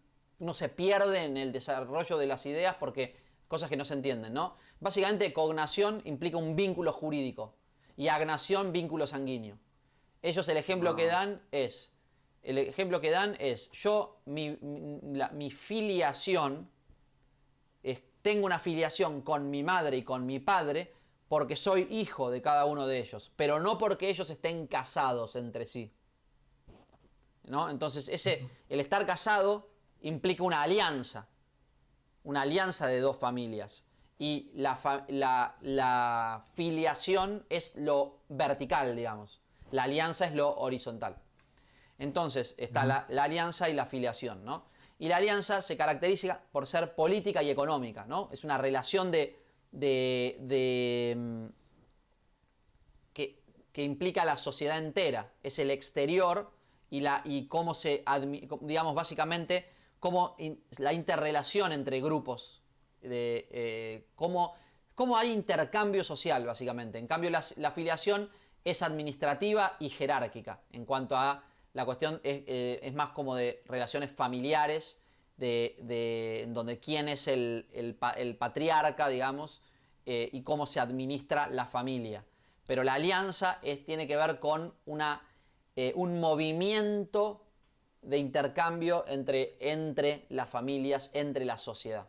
se pierde en el desarrollo de las ideas porque cosas que no se entienden, ¿no? Básicamente, cognación implica un vínculo jurídico y agnación, vínculo sanguíneo. Ellos el ejemplo que dan es el ejemplo que dan es, mi filiación, tengo una filiación con mi madre y con mi padre porque soy hijo de cada uno de ellos, pero no porque ellos estén casados entre sí, ¿no? Entonces, el estar casado implica una alianza de dos familias. Y la filiación es lo vertical, digamos. La alianza es lo horizontal. Entonces, está la alianza y la filiación, ¿no? Y la alianza se caracteriza por ser política y económica, ¿no? Es una relación que implica la sociedad entera. Es el exterior y cómo digamos, básicamente, cómo la interrelación entre grupos, cómo hay intercambio social, básicamente. En cambio, la filiación es administrativa y jerárquica. En cuanto a la cuestión, es más como de relaciones familiares, en donde quién es el patriarca, digamos, y cómo se administra la familia. Pero la alianza tiene que ver con un movimiento de intercambio entre las familias, entre la sociedad.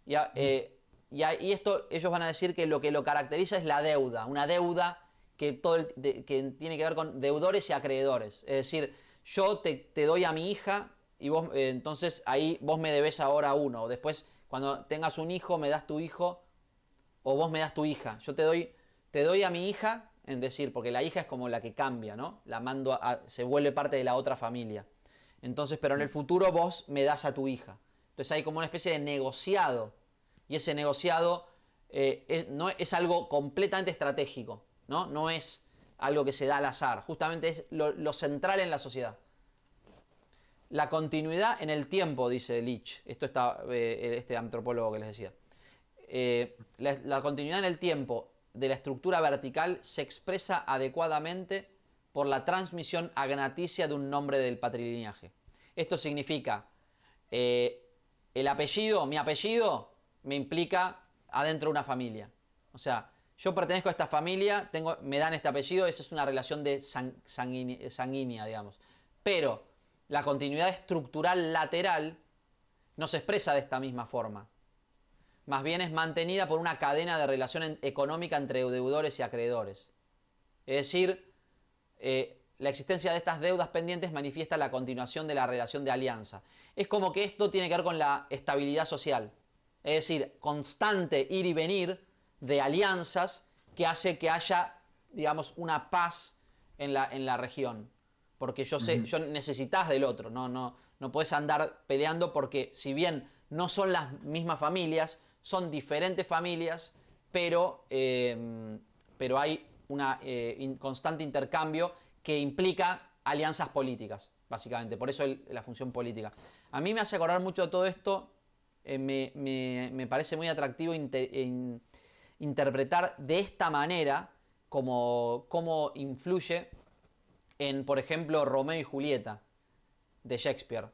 Y esto ellos van a decir que lo caracteriza es la deuda, una deuda que tiene que ver con deudores y acreedores. Es decir, yo te doy a mi hija y vos, entonces ahí vos me debés ahora uno. O después, cuando tengas un hijo, me das tu hijo o vos me das tu hija. Yo te doy a mi hija, es decir, porque la hija es como la que cambia, ¿no? La mando se vuelve parte de la otra familia. Entonces, pero en el futuro vos me das a tu hija. Entonces hay como una especie de negociado. Y ese negociado es algo completamente estratégico, ¿no? No es algo que se da al azar. Justamente es lo central en la sociedad. La continuidad en el tiempo, dice Leach. Esto está este antropólogo que les decía. La continuidad en el tiempo de la estructura vertical se expresa adecuadamente por la transmisión agnaticia de un nombre del patrilineaje. Esto significa, el apellido, mi apellido, me implica adentro de una familia. O sea, yo pertenezco a esta familia, me dan este apellido, esa es una relación de sanguínea, digamos. Pero la continuidad estructural lateral no se expresa de esta misma forma. Más bien es mantenida por una cadena de relación económica entre deudores y acreedores. Es decir, la existencia de estas deudas pendientes manifiesta la continuación de la relación de alianza. Es como que esto tiene que ver con la estabilidad social. Es decir, constante ir y venir de alianzas que hace que haya, digamos, una paz en la región. Porque yo necesitas del otro, no podés andar peleando porque si bien no son las mismas familias, son diferentes familias, pero hay un constante intercambio que implica alianzas políticas, básicamente. Por eso la función política. A mí me hace acordar mucho de todo esto. Me parece muy atractivo interpretar de esta manera cómo influye en, por ejemplo, Romeo y Julieta de Shakespeare.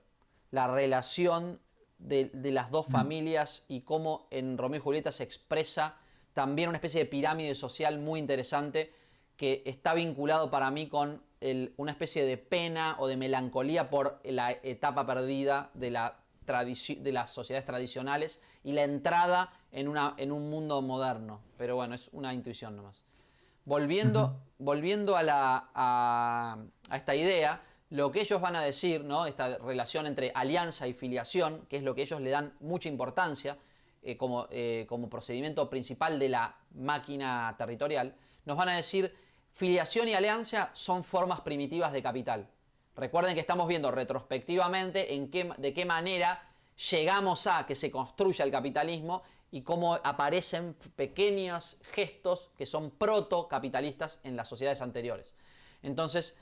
La relación de las dos familias y cómo en Romeo y Julieta se expresa también una especie de pirámide social muy interesante que está vinculado para mí con una especie de pena o de melancolía por la etapa perdida de las sociedades tradicionales y la entrada en un mundo moderno. Pero bueno, es una intuición nomás. Volviendo a esta idea, lo que ellos van a decir, ¿no? Esta relación entre alianza y filiación, que es lo que ellos le dan mucha importancia como procedimiento principal de la máquina territorial, nos van a decir: filiación y alianza son formas primitivas de capital. Recuerden que estamos viendo retrospectivamente de qué manera llegamos a que se construya el capitalismo y cómo aparecen pequeños gestos que son protocapitalistas en las sociedades anteriores. Entonces,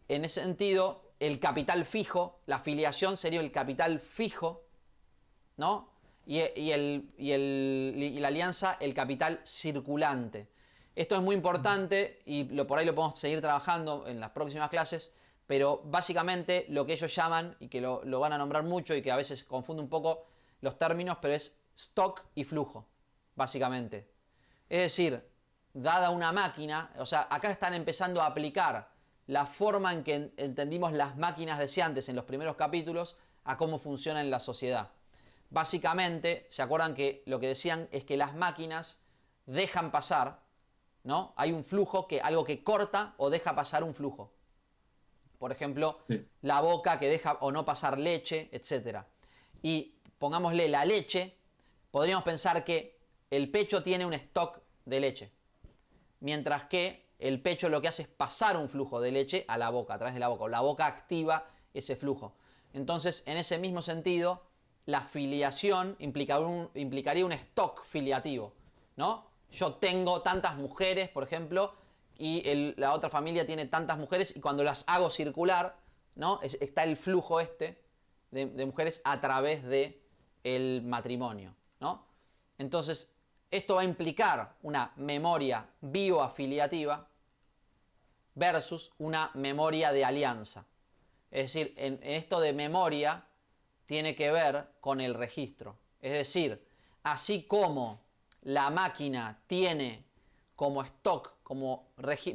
en ese sentido, el capital fijo, la filiación sería el capital fijo, ¿no? Y la alianza, el capital circulante. Esto es muy importante y por ahí lo podemos seguir trabajando en las próximas clases, pero básicamente lo que ellos llaman, y que lo van a nombrar mucho y que a veces confunde un poco los términos, pero es stock y flujo, básicamente. Es decir, dada una máquina, o sea, acá están empezando a aplicar la forma en que entendimos las máquinas deseantes en los primeros capítulos a cómo funcionan en la sociedad. Básicamente, ¿se acuerdan que lo que decían es que las máquinas dejan pasar, ¿no? Hay un flujo, algo que corta o deja pasar un flujo. Por ejemplo, sí, la boca que deja o no pasar leche, etc. Y pongámosle la leche, podríamos pensar que el pecho tiene un stock de leche, mientras que el pecho lo que hace es pasar un flujo de leche a la boca, a través de la boca, o la boca activa ese flujo. Entonces, en ese mismo sentido, la filiación implicaría un stock filiativo, ¿no? Yo tengo tantas mujeres, por ejemplo, y la otra familia tiene tantas mujeres, y cuando las hago circular, ¿no? Está el flujo de mujeres a través del matrimonio, ¿no? Entonces, esto va a implicar una memoria bioafiliativa versus una memoria de alianza. Es decir, en esto de memoria tiene que ver con el registro. Es decir, así como la máquina tiene como stock,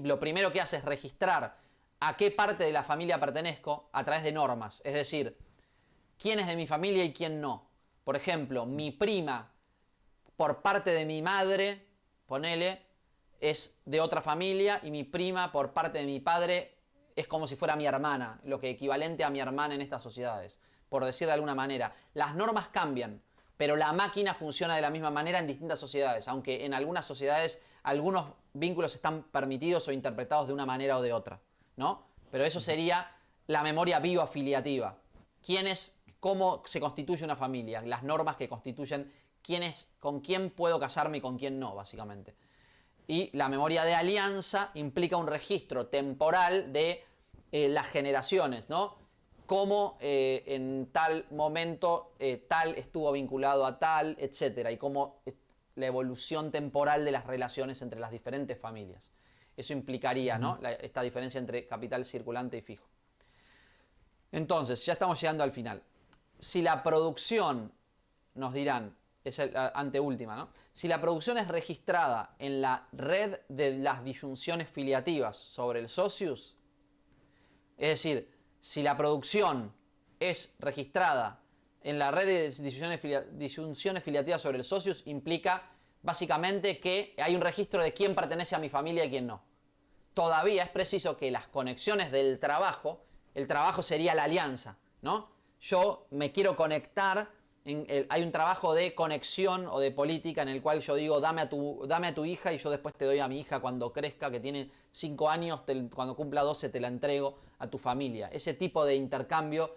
lo primero que hace es registrar a qué parte de la familia pertenezco a través de normas. Es decir, quién es de mi familia y quién no. Por ejemplo, mi prima por parte de mi madre, ponele, es de otra familia, y mi prima por parte de mi padre es como si fuera mi hermana, lo que equivalente a mi hermana en estas sociedades, por decir de alguna manera. Las normas cambian, pero la máquina funciona de la misma manera en distintas sociedades, aunque en algunas sociedades algunos vínculos están permitidos o interpretados de una manera o de otra, ¿no? Pero eso sería la memoria bioafiliativa. ¿Cómo se constituye una familia? Las normas que constituyen con quién puedo casarme y con quién no, básicamente. Y la memoria de alianza implica un registro temporal de las generaciones, ¿no? Cómo en tal momento tal estuvo vinculado a tal, etc. Y cómo la evolución temporal de las relaciones entre las diferentes familias. Eso implicaría, ¿no? Esta diferencia entre capital circulante y fijo. Entonces, ya estamos llegando al final. Si la producción, nos dirán, es la anteúltima, ¿no? Si la producción es registrada en la red de las disyunciones filiativas sobre el socius, es decir, si la producción es registrada en la red de disyunciones filiativas sobre el socius, implica básicamente que hay un registro de quién pertenece a mi familia y quién no. Todavía es preciso que las conexiones del trabajo, el trabajo sería la alianza, ¿no? Yo me quiero conectar, hay un trabajo de conexión o de política en el cual yo digo, dame a tu hija y yo después te doy a mi hija cuando crezca, que tiene 5 años, cuando cumpla 12 te la entrego a tu familia. Ese tipo de intercambio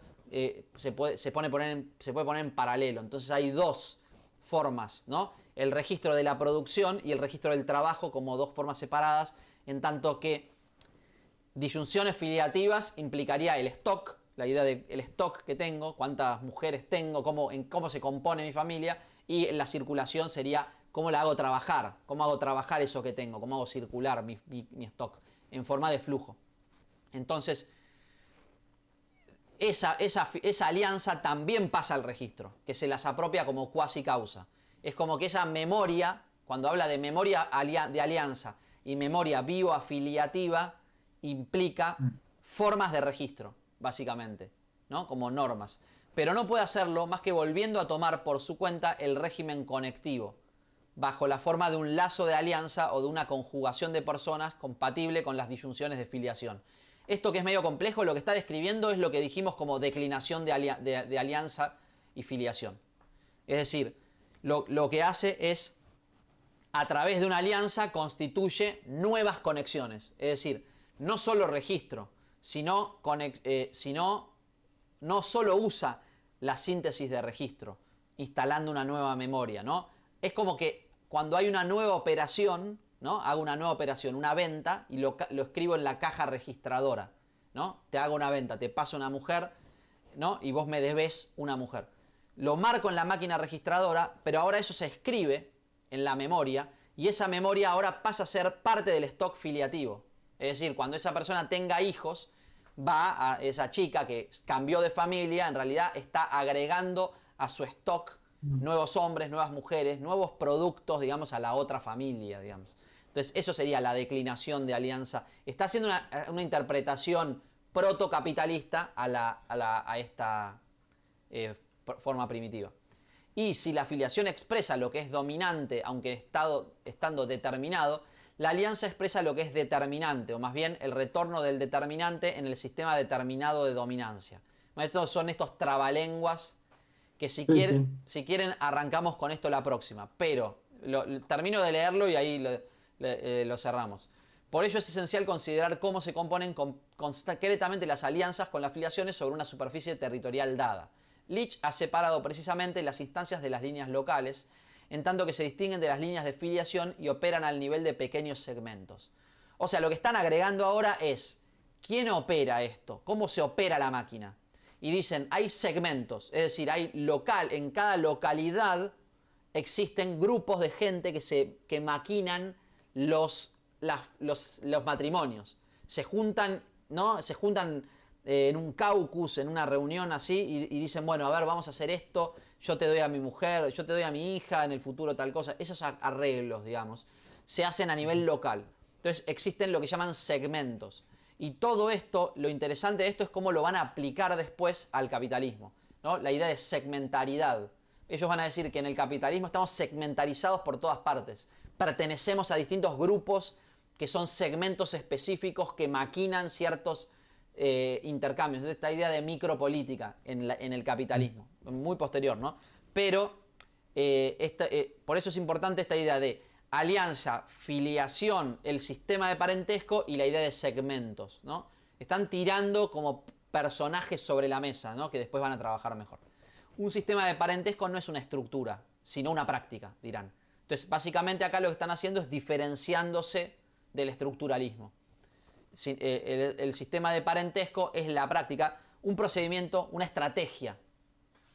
se puede poner en paralelo. Entonces hay dos formas, ¿no? El registro de la producción y el registro del trabajo como dos formas separadas, en tanto que disyunciones filiativas implicaría el stock, la idea del stock que tengo, cuántas mujeres tengo, cómo se compone mi familia, y la circulación sería cómo la hago trabajar, cómo hago trabajar eso que tengo, cómo hago circular mi stock en forma de flujo. Entonces, esa alianza también pasa al registro, que se las apropia como cuasi causa. Es como que esa memoria, cuando habla de memoria de alianza y memoria bioafiliativa, implica formas de registro, básicamente, ¿no? Como normas. Pero no puede hacerlo más que volviendo a tomar por su cuenta el régimen conectivo, bajo la forma de un lazo de alianza o de una conjugación de personas compatible con las disyunciones de filiación. Esto que es medio complejo, lo que está describiendo es lo que dijimos como declinación de alianza y filiación. Es decir, lo que hace es, a través de una alianza, constituye nuevas conexiones. Es decir, no solo registro, sino no solo usa la síntesis de registro, instalando una nueva memoria, ¿no? Es como que cuando hay una nueva operación, ¿no? Hago una nueva operación, una venta, y lo escribo en la caja registradora, ¿no? Te hago una venta, te paso una mujer, ¿no? Y vos me debés una mujer. Lo marco en la máquina registradora, pero ahora eso se escribe en la memoria, y esa memoria ahora pasa a ser parte del stock filiativo. Es decir, cuando esa persona tenga hijos, va a esa chica que cambió de familia, en realidad está agregando a su stock nuevos hombres, nuevas mujeres, nuevos productos, digamos, a la otra familia, digamos. Entonces, eso sería la declinación de alianza. Está haciendo una interpretación protocapitalista a esta forma primitiva. Y si la afiliación expresa lo que es dominante, aunque estando determinado, la alianza expresa lo que es determinante, o más bien el retorno del determinante en el sistema determinado de dominancia. Estos son estos trabalenguas que si quieren arrancamos con esto la próxima, pero termino de leerlo y ahí lo cerramos. Por ello es esencial considerar cómo se componen concretamente las alianzas con las afiliaciones sobre una superficie territorial dada. Leach ha separado precisamente las instancias de las líneas locales, en tanto que se distinguen de las líneas de filiación y operan al nivel de pequeños segmentos. O sea, lo que están agregando ahora es, ¿quién opera esto? ¿Cómo se opera la máquina? Y dicen, hay segmentos, es decir, en cada localidad existen grupos de gente que maquinan los matrimonios. Se juntan, ¿no? Se juntan en un caucus, en una reunión así, y dicen, bueno, a ver, vamos a hacer esto, yo te doy a mi mujer, yo te doy a mi hija, en el futuro tal cosa. Esos arreglos, digamos, se hacen a nivel local. Entonces existen lo que llaman segmentos. Y todo esto, lo interesante de esto es cómo lo van a aplicar después al capitalismo, ¿no? La idea de segmentaridad. Ellos van a decir que en el capitalismo estamos segmentarizados por todas partes. Pertenecemos a distintos grupos que son segmentos específicos que maquinan ciertos intercambios. Esta idea de micropolítica en el capitalismo, muy posterior, ¿no? Pero por eso es importante esta idea de alianza, filiación, el sistema de parentesco y la idea de segmentos, ¿no? Están tirando como personajes sobre la mesa, ¿no? Que después van a trabajar mejor. Un sistema de parentesco no es una estructura, sino una práctica, dirán. Entonces, básicamente acá lo que están haciendo es diferenciándose del estructuralismo. El sistema de parentesco es la práctica, un procedimiento, una estrategia,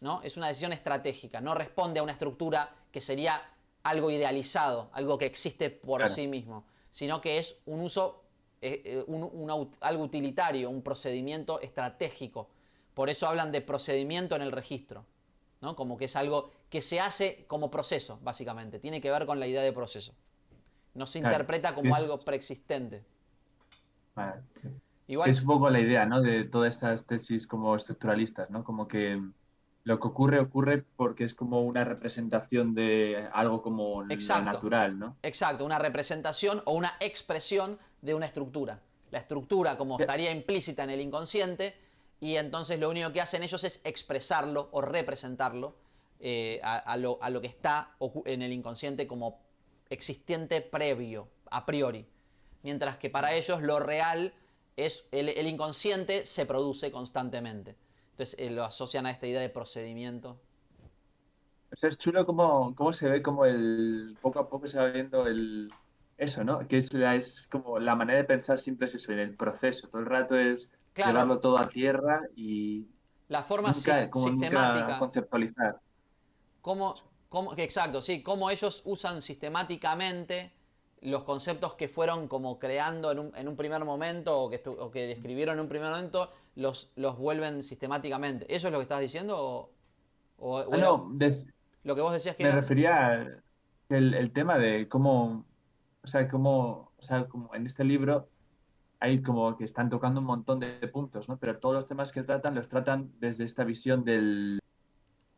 ¿no? Es una decisión estratégica, no responde a una estructura que sería algo idealizado, algo que existe por sí mismo, sino que es un uso, algo utilitario, un procedimiento estratégico. Por eso hablan de procedimiento en el registro, ¿no? Como que es algo que se hace como proceso, básicamente. Tiene que ver con la idea de proceso. No se interpreta como algo preexistente. Vale, sí. Igual es un poco la idea, ¿no? De todas estas tesis como estructuralistas, ¿no? Como que lo que ocurre porque es como una representación de algo como lo natural, ¿no? Exacto, una representación o una expresión de una estructura. La estructura como estaría implícita en el inconsciente y entonces lo único que hacen ellos es expresarlo o representarlo a lo que está en el inconsciente como existente previo, a priori. Mientras que para ellos lo real es el inconsciente se produce constantemente. Entonces lo asocian a esta idea de procedimiento. O sea, es chulo cómo se ve como poco a poco se va viendo eso, ¿no? Que es como la manera de pensar siempre es eso, en el proceso. Todo el rato es llevarlo todo a tierra y la forma nunca sistemática. Conceptualizar. Exacto, sí, cómo ellos usan sistemáticamente los conceptos que fueron como creando en un primer momento o que describieron en un primer momento, los vuelven sistemáticamente. ¿Eso es lo que estás diciendo? No, lo que vos decías que me era... refería al tema de cómo, como en este libro hay como que están tocando un montón de puntos, ¿no? Pero todos los temas que tratan los tratan desde esta visión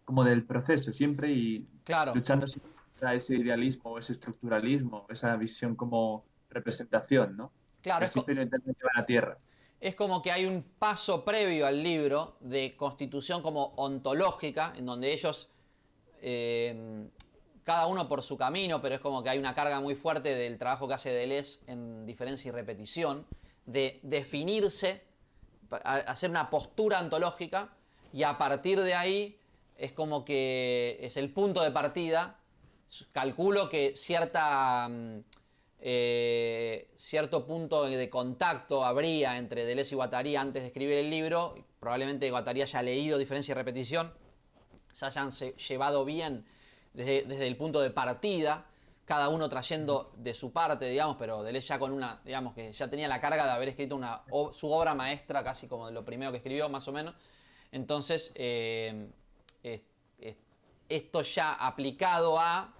como del proceso siempre y luchando siempre contra ese idealismo o ese estructuralismo, esa visión como representación, ¿no? Claro, que siempre lo intentan llevar a tierra. Es como que hay un paso previo al libro de constitución como ontológica, en donde ellos, cada uno por su camino, pero es como que hay una carga muy fuerte del trabajo que hace Deleuze en diferencia y repetición, de definirse, hacer una postura ontológica, y a partir de ahí es como que es el punto de partida. Calculo que cierto punto de contacto habría entre Deleuze y Guattari antes de escribir el libro. Probablemente Guattari haya leído Diferencia y Repetición, se hayan llevado bien desde el punto de partida, cada uno trayendo de su parte, digamos, pero Deleuze ya con digamos que ya tenía la carga de haber escrito su obra maestra, casi como lo primero que escribió, más o menos. Entonces, esto ya aplicado a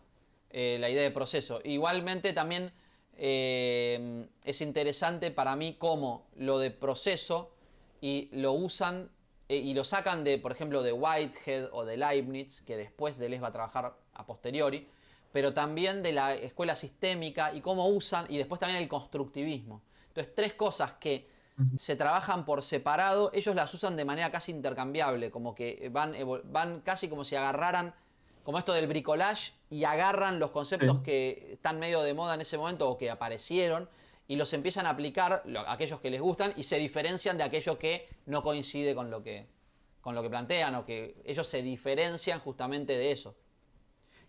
la idea de proceso. Igualmente también es interesante para mí cómo lo de proceso y lo usan y lo sacan de, por ejemplo, de Whitehead o de Leibniz, que después Deleuze va a trabajar a posteriori, pero también de la escuela sistémica y cómo usan, y después también el constructivismo. Entonces, tres cosas que se trabajan por separado, ellos las usan de manera casi intercambiable, como que van casi como si agarraran, como esto del bricolage, y agarran los conceptos que están medio de moda en ese momento o que aparecieron, y los empiezan a aplicar aquellos que les gustan y se diferencian de aquello que no coincide con lo que plantean, o que ellos se diferencian justamente de eso.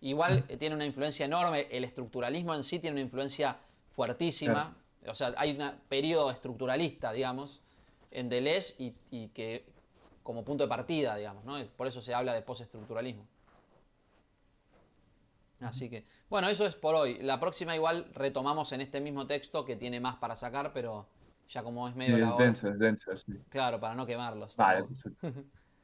Igual tiene una influencia enorme, el estructuralismo en sí tiene una influencia fuertísima, o sea, hay un periodo estructuralista, digamos, en Deleuze y que como punto de partida, digamos, ¿no? Por eso se habla de postestructuralismo. Así que, bueno, eso es por hoy. La próxima igual retomamos en este mismo texto que tiene más para sacar, pero ya como es medio la hora. Es denso, sí. Claro, para no quemarlos Vale, tampoco. perfecto.